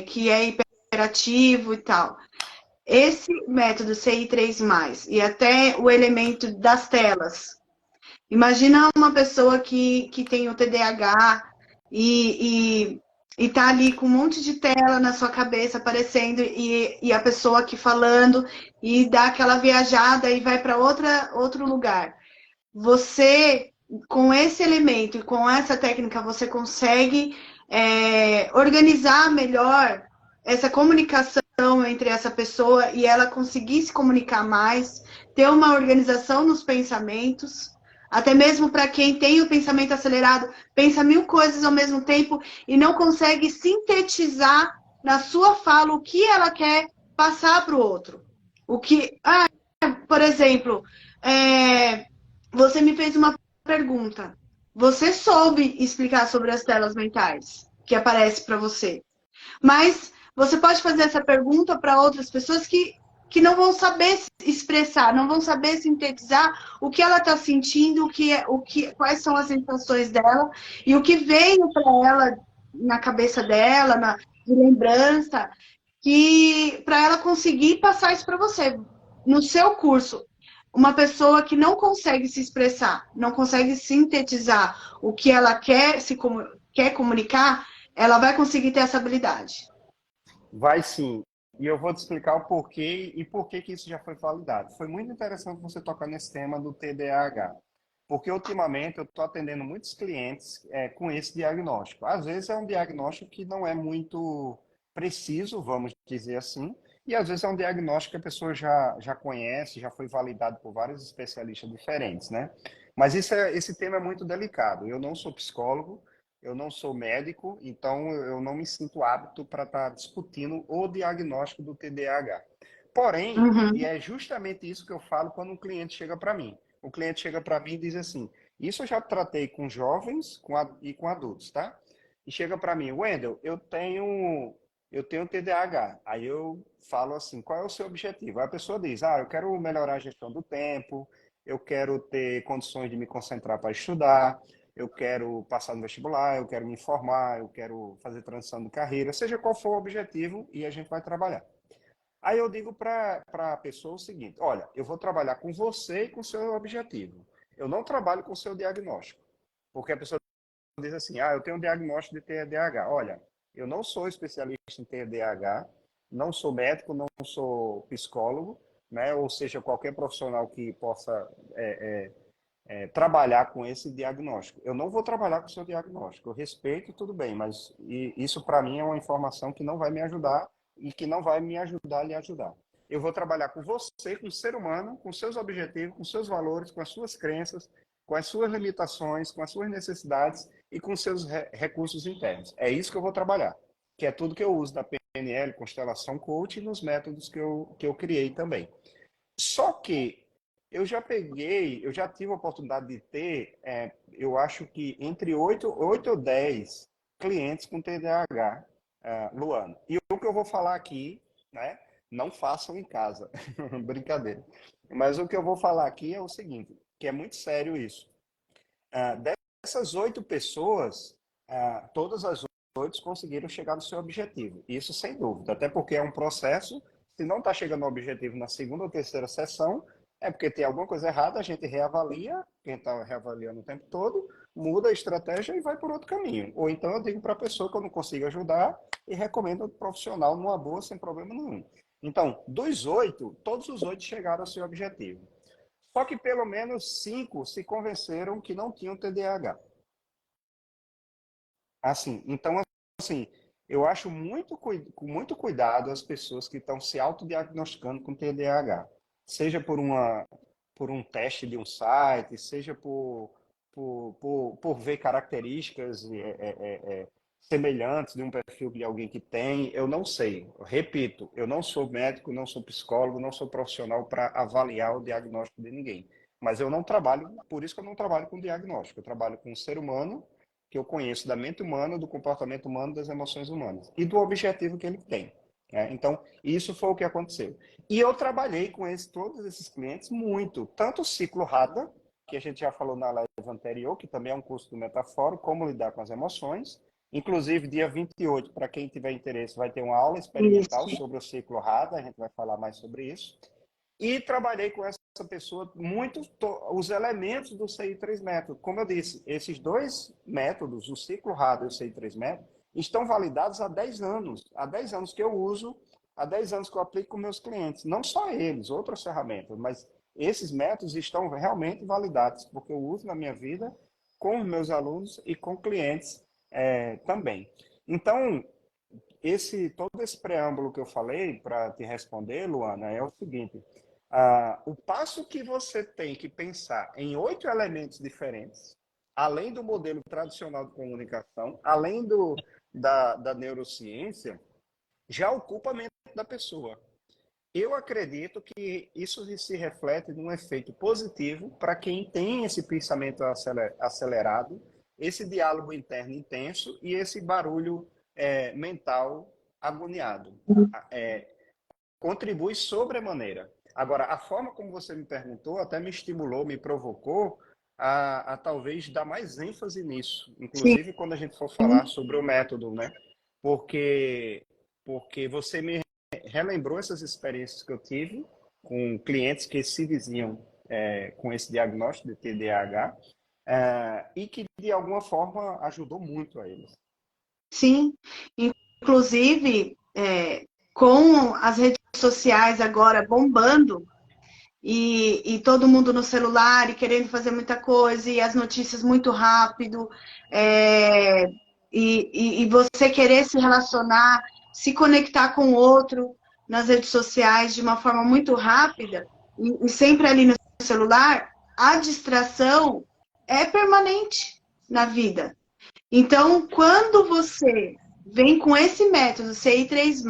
que é hiperativo e tal. Esse método CI3+, e até o elemento das telas. Imagina uma pessoa que tem o TDAH e tá ali com um monte de tela na sua cabeça aparecendo e a pessoa aqui falando e dá aquela viajada e vai para outro lugar. Você, com esse elemento e com essa técnica, você consegue organizar melhor essa comunicação entre essa pessoa e ela conseguir se comunicar mais, ter uma organização nos pensamentos, até mesmo para quem tem o pensamento acelerado, pensa mil coisas ao mesmo tempo e não consegue sintetizar na sua fala o que ela quer passar para o outro. O que, por exemplo, você me fez uma pergunta. Você soube explicar sobre as telas mentais que aparece para você. Mas você pode fazer essa pergunta para outras pessoas que não vão saber expressar, não vão saber sintetizar o que ela está sentindo, quais são as sensações dela e o que veio para ela na cabeça dela, de lembrança, que para ela conseguir passar isso para você. No seu curso, uma pessoa que não consegue se expressar, não consegue sintetizar o que ela quer comunicar, ela vai conseguir ter essa habilidade. Vai sim. E eu vou te explicar o porquê e por que isso já foi validado. Foi muito interessante você tocar nesse tema do TDAH. Porque ultimamente eu estou atendendo muitos clientes com esse diagnóstico. Às vezes é um diagnóstico que não é muito preciso, vamos dizer assim, e às vezes é um diagnóstico que a pessoa já conhece, já foi validado por vários especialistas diferentes, né? Mas esse tema é muito delicado. Eu não sou psicólogo, eu não sou médico, então eu não me sinto apto para estar discutindo o diagnóstico do TDAH. Porém, e Uhum. é justamente isso que eu falo quando um cliente chega para mim. O cliente chega para mim e diz assim: isso eu já tratei com jovens e com adultos, tá? E chega para mim, Wendel, eu tenho TDAH. Aí eu falo assim, qual é o seu objetivo? Aí a pessoa diz, eu quero melhorar a gestão do tempo, eu quero ter condições de me concentrar para estudar, eu quero passar no vestibular, eu quero me formar, eu quero fazer transição de carreira, seja qual for o objetivo, e a gente vai trabalhar. Aí eu digo para a pessoa o seguinte: olha, eu vou trabalhar com você e com o seu objetivo. Eu não trabalho com o seu diagnóstico. Porque a pessoa diz assim: eu tenho um diagnóstico de TDAH. Olha, eu não sou especialista em TDAH, não sou médico, não sou psicólogo, né? Ou seja, qualquer profissional que possa trabalhar com esse diagnóstico. Eu não vou trabalhar com o seu diagnóstico. Eu respeito, tudo bem, mas isso para mim é uma informação que não vai me ajudar e que não vai me ajudar a lhe ajudar. Eu vou trabalhar com você, com o ser humano, com seus objetivos, com seus valores, com as suas crenças, com as suas limitações, com as suas necessidades e com seus recursos internos. É isso que eu vou trabalhar, que é tudo que eu uso da PNL, Constelação Coach e nos métodos que eu criei também. Só que eu já tive a oportunidade de ter, eu acho que entre 8 ou 10 clientes com TDAH, Luana. E o que eu vou falar aqui, né, não façam em casa, brincadeira. Mas o que eu vou falar aqui é o seguinte, que é muito sério isso. Ah, Dessas 8 pessoas, todas as 8 conseguiram chegar no seu objetivo. Isso sem dúvida, até porque é um processo. Se não está chegando ao objetivo na segunda ou terceira sessão, é porque tem alguma coisa errada, a gente reavalia, quem está reavaliando o tempo todo, muda a estratégia e vai por outro caminho. Ou então eu digo para a pessoa que eu não consigo ajudar e recomendo um profissional numa boa, sem problema nenhum. Então, dos 8, todos os 8 chegaram ao seu objetivo. Só que pelo menos 5 se convenceram que não tinham TDAH. Assim, então, assim, eu acho com muito cuidado as pessoas que estão se autodiagnosticando com TDAH. Seja por um teste de um site, seja por ver características semelhantes de um perfil de alguém que tem, eu não sei. Eu repito, eu não sou médico, não sou psicólogo, não sou profissional para avaliar o diagnóstico de ninguém. Mas eu não trabalho, por isso que eu não trabalho com diagnóstico. Eu trabalho com o ser humano, que eu conheço da mente humana, do comportamento humano, das emoções humanas e do objetivo que ele tem. Então, isso foi o que aconteceu. E eu trabalhei com todos esses clientes muito, tanto o ciclo RADA, que a gente já falou na live anterior, que também é um curso do Metaforo, como lidar com as emoções. Inclusive, dia 28, para quem tiver interesse, vai ter uma aula experimental Isso. sobre o ciclo RADA, a gente vai falar mais sobre isso. E trabalhei com essa pessoa os elementos do CI3 método. Como eu disse, esses dois métodos, o ciclo RADA e o CI3 método, estão validados há 10 anos. Há 10 anos que eu uso, há 10 anos que eu aplico com meus clientes. Não só eles, outras ferramentas, mas esses métodos estão realmente validados, porque eu uso na minha vida com os meus alunos e com clientes também. Então, todo esse preâmbulo que eu falei para te responder, Luana, é o seguinte: o passo que você tem que pensar em 8 elementos diferentes, além do modelo tradicional de comunicação, além da neurociência, já ocupa a mente da pessoa. Eu acredito que isso se reflete num efeito positivo para quem tem esse pensamento acelerado, esse diálogo interno intenso e esse barulho mental agoniado. É, Contribui sobremaneira. Agora, a forma como você me perguntou até me estimulou, me provocou a talvez dar mais ênfase nisso, Sim. inclusive quando a gente for falar sobre o método, né? Porque, porque você me relembrou essas experiências que eu tive com clientes que se diziam com esse diagnóstico de TDAH e que de alguma forma ajudou muito a eles. Sim. Inclusive, com as redes sociais agora bombando, e todo mundo no celular e querendo fazer muita coisa e as notícias muito rápido, é, e você querer se relacionar, se conectar com o outro nas redes sociais de uma forma muito rápida e sempre ali no celular, a distração é permanente na vida. Então, quando você vem com esse método CI3+,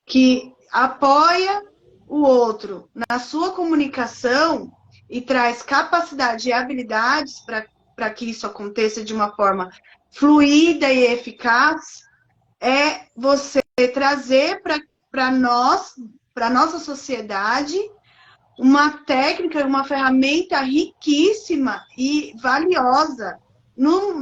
que apoia o outro na sua comunicação e traz capacidade e habilidades para que isso aconteça de uma forma fluida e eficaz, é você trazer para nós, para a nossa sociedade, uma técnica e uma ferramenta riquíssima e valiosa no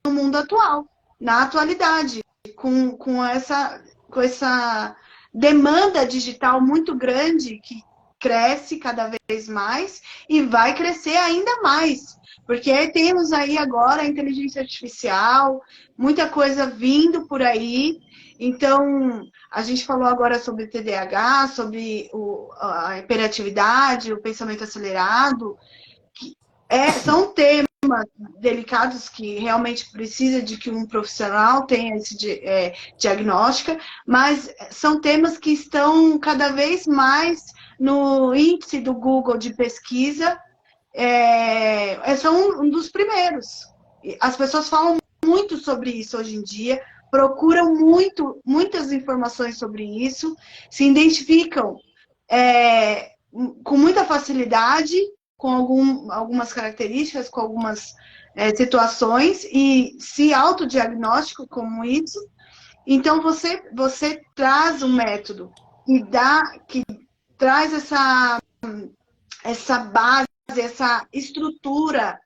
mundo atual, na atualidade, com essa demanda digital muito grande que cresce cada vez mais e vai crescer ainda mais, porque temos aí agora a inteligência artificial, muita coisa vindo por aí, então a gente falou agora sobre TDAH, sobre a hiperatividade, o pensamento acelerado, que são temas delicados que realmente precisa de que um profissional tenha esse diagnóstico, mas são temas que estão cada vez mais no índice do Google de pesquisa, são um dos primeiros. As pessoas falam muito sobre isso hoje em dia, procuram muitas informações sobre isso, se identificam com muita facilidade com algumas características, com algumas situações, e se autodiagnóstico como isso. Então, você traz um método que traz essa base, essa estrutura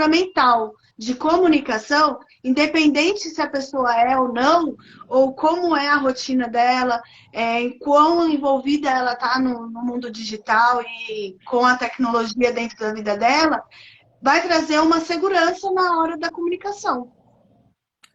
mental de comunicação, independente se a pessoa é ou não, ou como é a rotina dela, quão envolvida ela está no mundo digital e com a tecnologia dentro da vida dela, vai trazer uma segurança na hora da comunicação.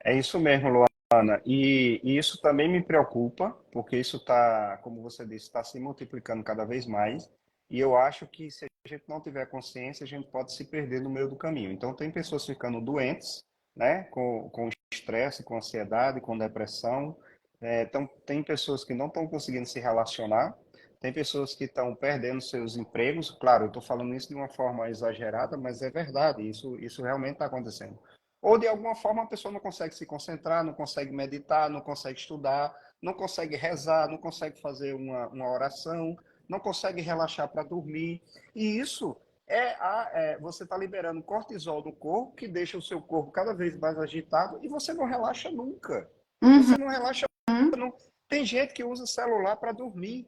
É isso mesmo, Luana. E isso também me preocupa, porque isso está, como você disse, está se multiplicando cada vez mais. E eu acho que se a gente não tiver consciência, a gente pode se perder no meio do caminho. Então, tem pessoas ficando doentes, né, com estresse, com ansiedade, com depressão. Então, tem pessoas que não estão conseguindo se relacionar. Tem pessoas que estão perdendo seus empregos. Claro, eu estou falando isso de uma forma exagerada, mas é verdade. Isso realmente está acontecendo. Ou de alguma forma a pessoa não consegue se concentrar, não consegue meditar, não consegue estudar, não consegue rezar, não consegue fazer uma oração, não consegue relaxar para dormir. E isso você está liberando cortisol do corpo, que deixa o seu corpo cada vez mais agitado e você não relaxa nunca. Uhum. Você não relaxa nunca. Tem gente que usa celular para dormir.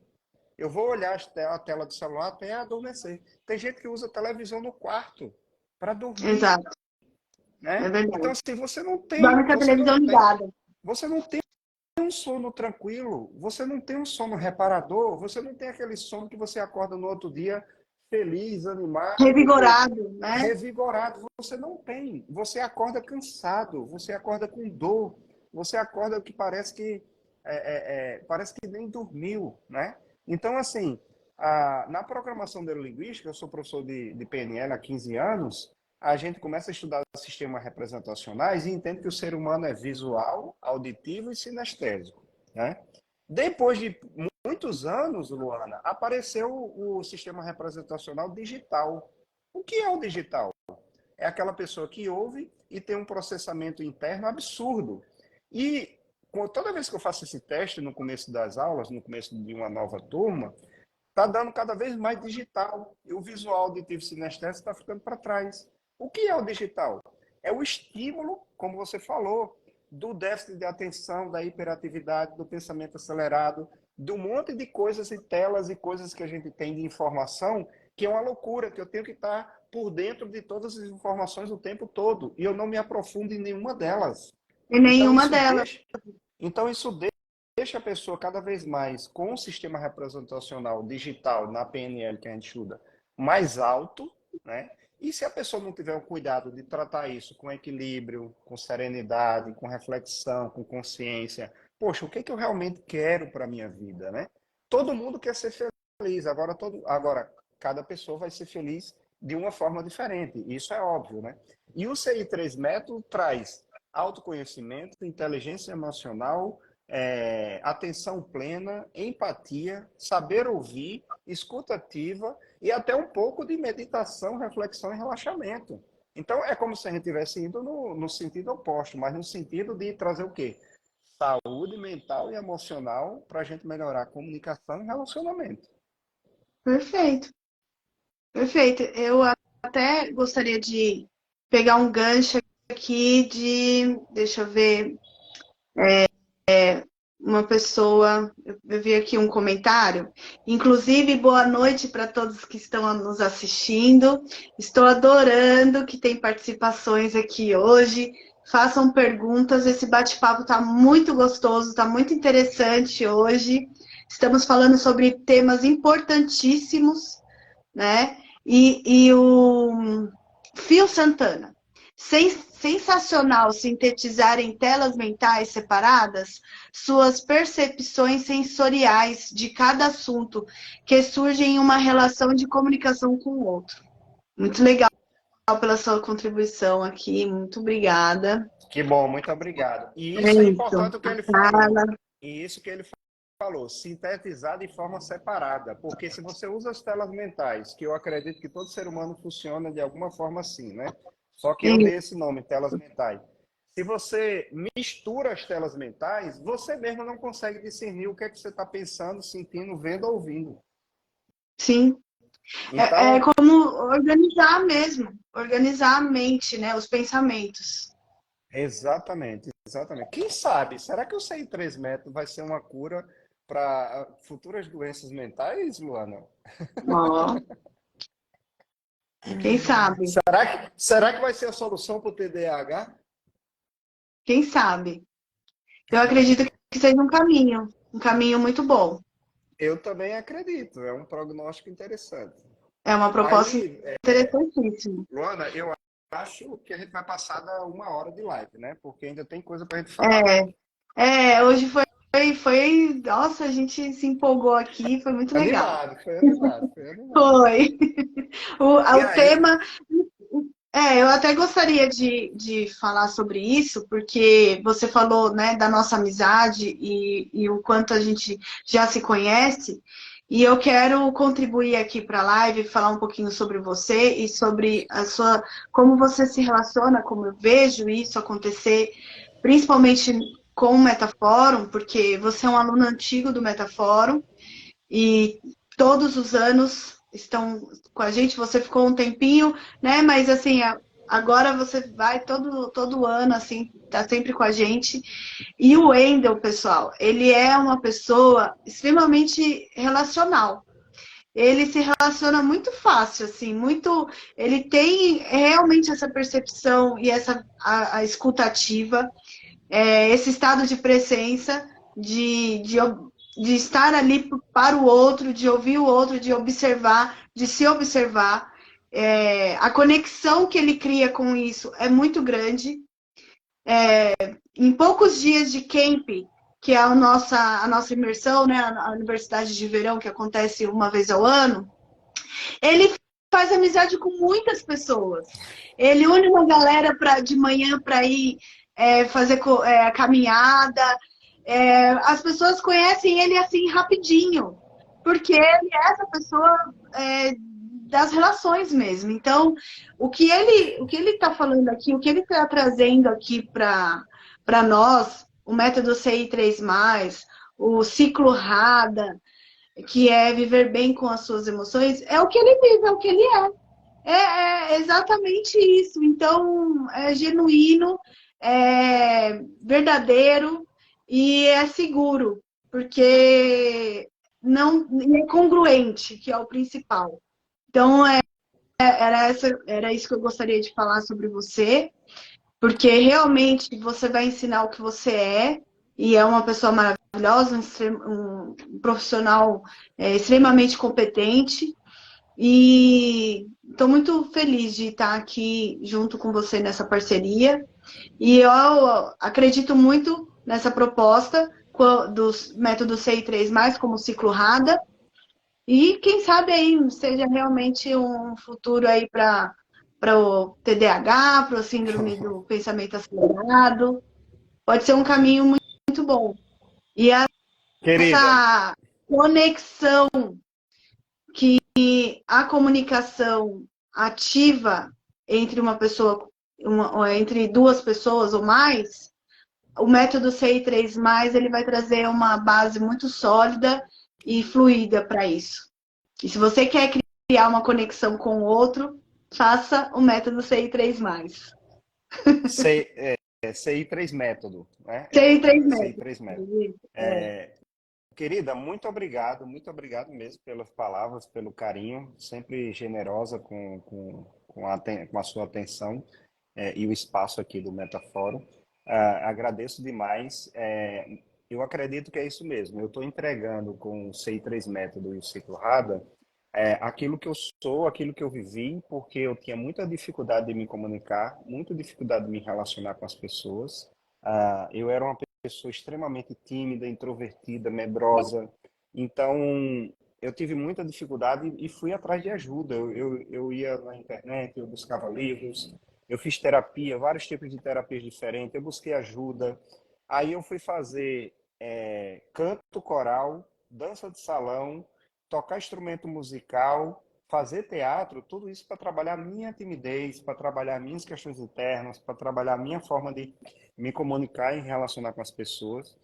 Eu vou olhar a tela do celular até adormecer. Tem gente que usa televisão no quarto para dormir. Exato, Né? é verdade. Então, assim, Dorme com a televisão ligada. você não tem um sono tranquilo, você não tem um sono reparador, você não tem aquele sono que você acorda no outro dia feliz, animado, Revigorado, né? revigorado. Você não tem. Você acorda cansado, você acorda com dor, você acorda que parece que nem dormiu, né? Então, assim, na programação neurolinguística, eu sou professor de PNL há 15 anos, a gente começa a estudar sistemas representacionais e entende que o ser humano é visual, auditivo e sinestésico, né? Depois de muitos anos, Luana, apareceu o sistema representacional digital. O que é o digital? É aquela pessoa que ouve e tem um processamento interno absurdo. E toda vez que eu faço esse teste no começo das aulas, no começo de uma nova turma, está dando cada vez mais digital. E o visual auditivo sinestésico está ficando para trás. O que é o digital? É o estímulo, como você falou, do déficit de atenção, da hiperatividade, do pensamento acelerado, de um monte de coisas e telas e coisas que a gente tem de informação, que é uma loucura, que eu tenho que estar por dentro de todas as informações o tempo todo, e eu não me aprofundo em nenhuma delas. E Então nenhuma isso delas. deixa a pessoa cada vez mais com o sistema representacional digital na PNL que a gente estuda mais alto, né? E se a pessoa não tiver o cuidado de tratar isso com equilíbrio, com serenidade, com reflexão, com consciência, poxa, o que é que eu realmente quero para a minha vida, né? todo mundo quer ser feliz. Agora, cada pessoa vai ser feliz de uma forma diferente. Isso é óbvio, né? E o CI 3 método traz autoconhecimento, inteligência emocional, atenção plena, empatia, saber ouvir, escuta ativa e até um pouco de meditação, reflexão e relaxamento. Então, é como se a gente tivesse indo no sentido oposto, mas no sentido de trazer o quê? Saúde mental e emocional para a gente melhorar a comunicação e relacionamento. Perfeito, perfeito. Eu até gostaria de pegar um gancho aqui de, deixa eu ver, uma pessoa, eu vi aqui um comentário, inclusive boa noite para todos que estão nos assistindo, estou adorando que tem participações aqui hoje, façam perguntas, esse bate-papo está muito gostoso, está muito interessante hoje, estamos falando sobre temas importantíssimos, né, e o Fio Santana, sensacional sintetizar em telas mentais separadas suas percepções sensoriais de cada assunto que surge em uma relação de comunicação com o outro. Muito legal pela sua contribuição aqui, muito obrigada. Que bom, muito obrigado. E É isso é isso. importante o que ele falou. E isso que ele falou, sintetizar de forma separada. Porque se você usa as telas mentais, que eu acredito que todo ser humano funciona de alguma forma assim, né? Só que eu dei esse nome, telas mentais. Se você mistura as telas mentais, você mesmo não consegue discernir o que é que você está pensando, sentindo, vendo ou ouvindo. Sim. É Então, como organizar mesmo, organizar a mente, né? Os pensamentos. exatamente, exatamente. Quem sabe, será que o CI3 método vai ser uma cura para futuras doenças mentais, Luana? Ó, quem sabe? Será que vai ser a solução para o TDAH? Quem sabe? Eu acredito que seja um caminho muito bom. Eu também acredito, é um prognóstico interessante. É uma proposta Aí, interessantíssima. Luana, eu acho que a gente vai passar da 1 hora de live, né? Porque ainda tem coisa para a gente falar. Hoje nossa, a gente se empolgou aqui, foi muito legal. Animado, foi animado, foi animado. Foi. E O aí, tema, eu até gostaria de falar sobre isso, porque você falou, né, da nossa amizade e o quanto a gente já se conhece, e eu quero contribuir aqui para a live, falar um pouquinho sobre você e sobre como você se relaciona, como eu vejo isso acontecer, principalmente com o Metaforum, porque você é um aluno antigo do Metaforum, e todos os anos estão com a gente, você ficou um tempinho, né? Mas assim, agora você vai todo ano, assim, tá sempre com a gente. E o Wendel, pessoal, ele é uma pessoa extremamente relacional. Ele se relaciona muito fácil, assim, muito. Ele tem realmente essa percepção e a escutativa, esse estado de presença, de estar ali para o outro, de ouvir o outro, de observar, de se observar. A conexão que ele cria com isso é muito grande. Em poucos dias de camp, que é a nossa imersão, né, a Universidade de Verão, que acontece uma vez ao ano, ele faz amizade com muitas pessoas. Ele une uma galera de manhã para ir fazer a caminhada. As pessoas conhecem ele assim rapidinho, porque ele é essa pessoa das relações mesmo. Então, o que ele está falando aqui, o que ele está trazendo aqui para nós, o método CI3+, o ciclo RADA, que é viver bem com as suas emoções, é o que ele vive, é o que ele é. É exatamente isso. Então, é genuíno, é verdadeiro e é seguro, porque não é congruente, que é o principal. Então, era isso que eu gostaria de falar sobre você, porque realmente você vai ensinar o que você é, e é uma pessoa maravilhosa, um profissional extremamente competente, e estou muito feliz de estar aqui junto com você nessa parceria. E eu acredito muito nessa proposta, do método CI3+, como ciclo RADA. E quem sabe aí seja realmente um futuro aí para o TDAH, para o síndrome do pensamento acelerado. Pode ser um caminho muito bom. E Querida, essa conexão que a comunicação ativa entre uma pessoa, entre duas pessoas ou mais, o método CI3+, ele vai trazer uma base muito sólida e fluida para isso. E se você quer criar uma conexão com o outro, faça o método CI3+. CI3 método, né? CI3 CI3 método. método. Querida, muito obrigado mesmo pelas palavras, pelo carinho, sempre generosa com a sua atenção e o espaço aqui do Metafórum. Agradeço demais. Eu acredito que é isso mesmo. Eu estou entregando com o CI3 Método e o Ciclo Rada aquilo que eu sou, aquilo que eu vivi, porque eu tinha muita dificuldade de me comunicar, muita dificuldade de me relacionar com as pessoas. Eu era uma pessoa extremamente tímida, introvertida, medrosa. Então, eu tive muita dificuldade e fui atrás de ajuda. Eu ia na internet, eu buscava livros, eu fiz terapia, vários tipos de terapias diferentes, eu busquei ajuda. Aí eu fui fazer canto coral, dança de salão, tocar instrumento musical, fazer teatro, tudo isso para trabalhar minha timidez, para trabalhar minhas questões internas, para trabalhar minha forma de me comunicar e relacionar com as pessoas.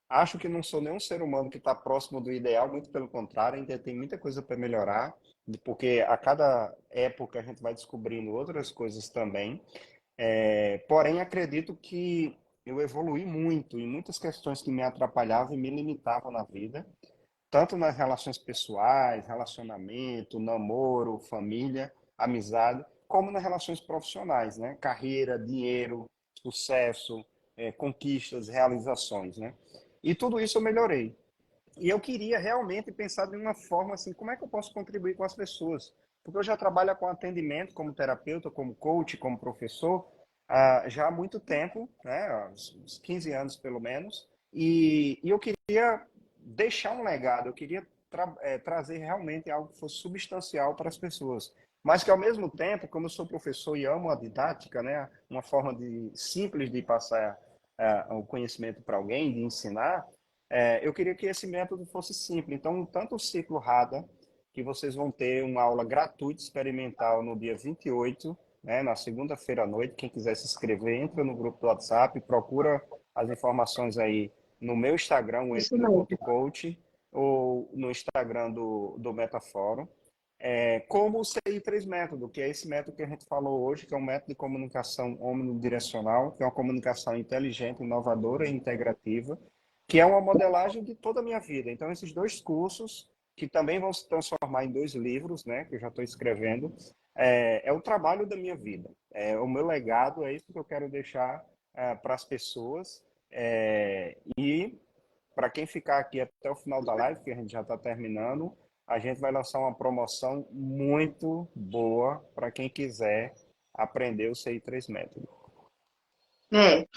Acho que não sou nenhum ser humano que está próximo do ideal, muito pelo contrário, ainda tem muita coisa para melhorar, porque a cada época a gente vai descobrindo outras coisas também. Porém, acredito que eu evolui muito em muitas questões que me atrapalhavam e me limitavam na vida, tanto nas relações pessoais, relacionamento, namoro, família, amizade, como nas relações profissionais, né? Carreira, dinheiro, sucesso, conquistas, realizações, né? E tudo isso eu melhorei. E eu queria realmente pensar de uma forma assim, como é que eu posso contribuir com as pessoas? Porque eu já trabalho com atendimento como terapeuta, como coach, como professor, já há muito tempo, né? Há uns 15 anos pelo menos, e eu queria deixar um legado, eu queria trazer realmente algo que fosse substancial para as pessoas. Mas que ao mesmo tempo, como eu sou professor e amo a didática, né? Uma forma simples de passar o conhecimento para alguém, de ensinar, eu queria que esse método fosse simples. Então, tanto o ciclo RADA, que vocês vão ter uma aula gratuita experimental no dia 28, né, na segunda-feira à noite. Quem quiser se inscrever, entra no grupo do WhatsApp, procura as informações aí no meu Instagram, o Isso mesmo. Endo.coach, ou no Instagram do Metafórum. Como o CI3 método, que é esse método que a gente falou hoje, que é um método de comunicação omnidirecional, que é uma comunicação inteligente, inovadora e integrativa, que é uma modelagem de toda a minha vida. Então, esses dois cursos, que também vão se transformar em dois livros, né, que eu já estou escrevendo, é o trabalho da minha vida. O meu legado, é isso que eu quero deixar para as pessoas. E para quem ficar aqui até o final da live, que a gente já está terminando, a gente vai lançar uma promoção muito boa para quem quiser aprender o CI3 método. É.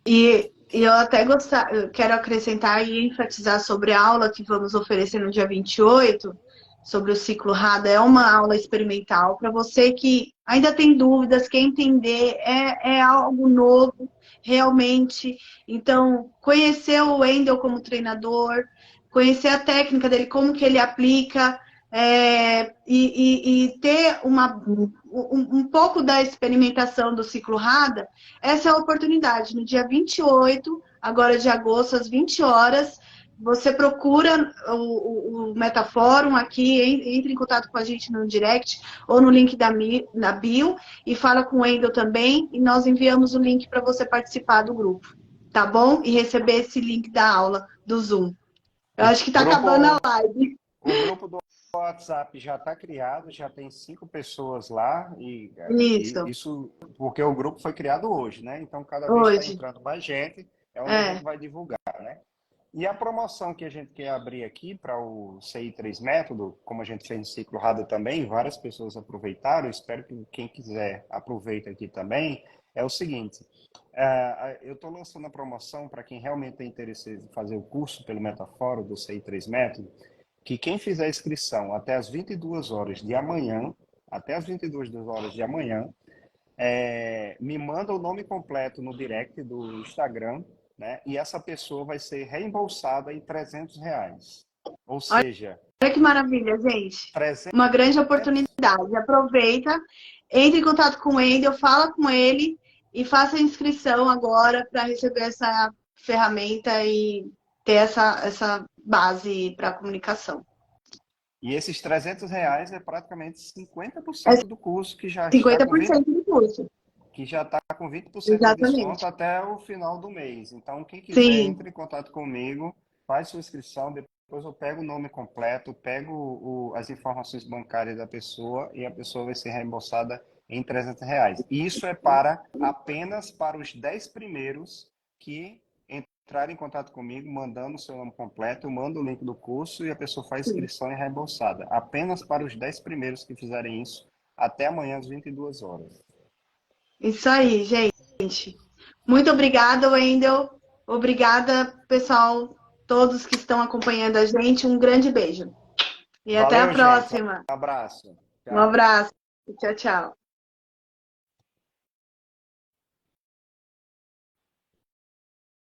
E eu até eu quero acrescentar e enfatizar sobre a aula que vamos oferecer no dia 28, sobre o ciclo RADA. É uma aula experimental para você que ainda tem dúvidas, quer entender, é algo novo, realmente. Então, conhecer o Wendel como treinador, conhecer a técnica dele, como que ele aplica, e ter um pouco da experimentação do ciclo RADA, essa é a oportunidade. No dia 28, agora de agosto, às 20 horas, você procura o Metafórum aqui, entre em contato com a gente no direct ou no link na bio e fala com o Wendel também e nós enviamos o link para você participar do grupo, tá bom? E receber esse link da aula do Zoom. Eu O acho que está acabando a grupo, live. o grupo do WhatsApp já está criado, já tem 5 pessoas lá, e Isso, isso porque o grupo foi criado hoje, né? Então, cada vez está hoje. entrando mais gente, é onde a gente É, vai divulgar, né? E a promoção que a gente quer abrir aqui para o CI3 Método, como a gente fez no Ciclo Rada também, várias pessoas aproveitaram, espero que quem quiser aproveite aqui também, É o seguinte, eu estou lançando a promoção para quem realmente tem interesse em fazer o curso pelo Metaforo do CI3 Método, que quem fizer a inscrição até as 22 horas de amanhã, até as 22 horas de amanhã, me manda o nome completo no direct do Instagram, né? E essa pessoa vai ser reembolsada em R$ 300. Ou seja, Olha que maravilha, gente. Uma grande 300. oportunidade. Aproveita, entre em contato com o Wendel, fala com ele e faça a inscrição agora para receber essa ferramenta e ter essa base para comunicação. E esses R$ 300 é praticamente É 50% do curso, que já está com 20, 50% do curso. que já está com 20% de desconto Exatamente. até o final do mês. Então, quem quiser, Sim, entre em contato comigo, faz sua inscrição, depois eu pego o nome completo, pego as informações bancárias da pessoa e a pessoa vai ser reembolsada em R$ 300. Isso é apenas para os 10 primeiros que entrarem em contato comigo, mandando o seu nome completo, eu mando o link do curso e a pessoa faz sim. inscrição e reembolsada. Apenas para os 10 primeiros que fizerem isso, até amanhã às 22 horas. Isso aí, gente. Muito obrigada, Wendel. Obrigada, pessoal, todos que estão acompanhando a gente. Um grande beijo. E até a Valeu, gente. Um próxima. abraço. Um Tchau. abraço. Tchau, tchau.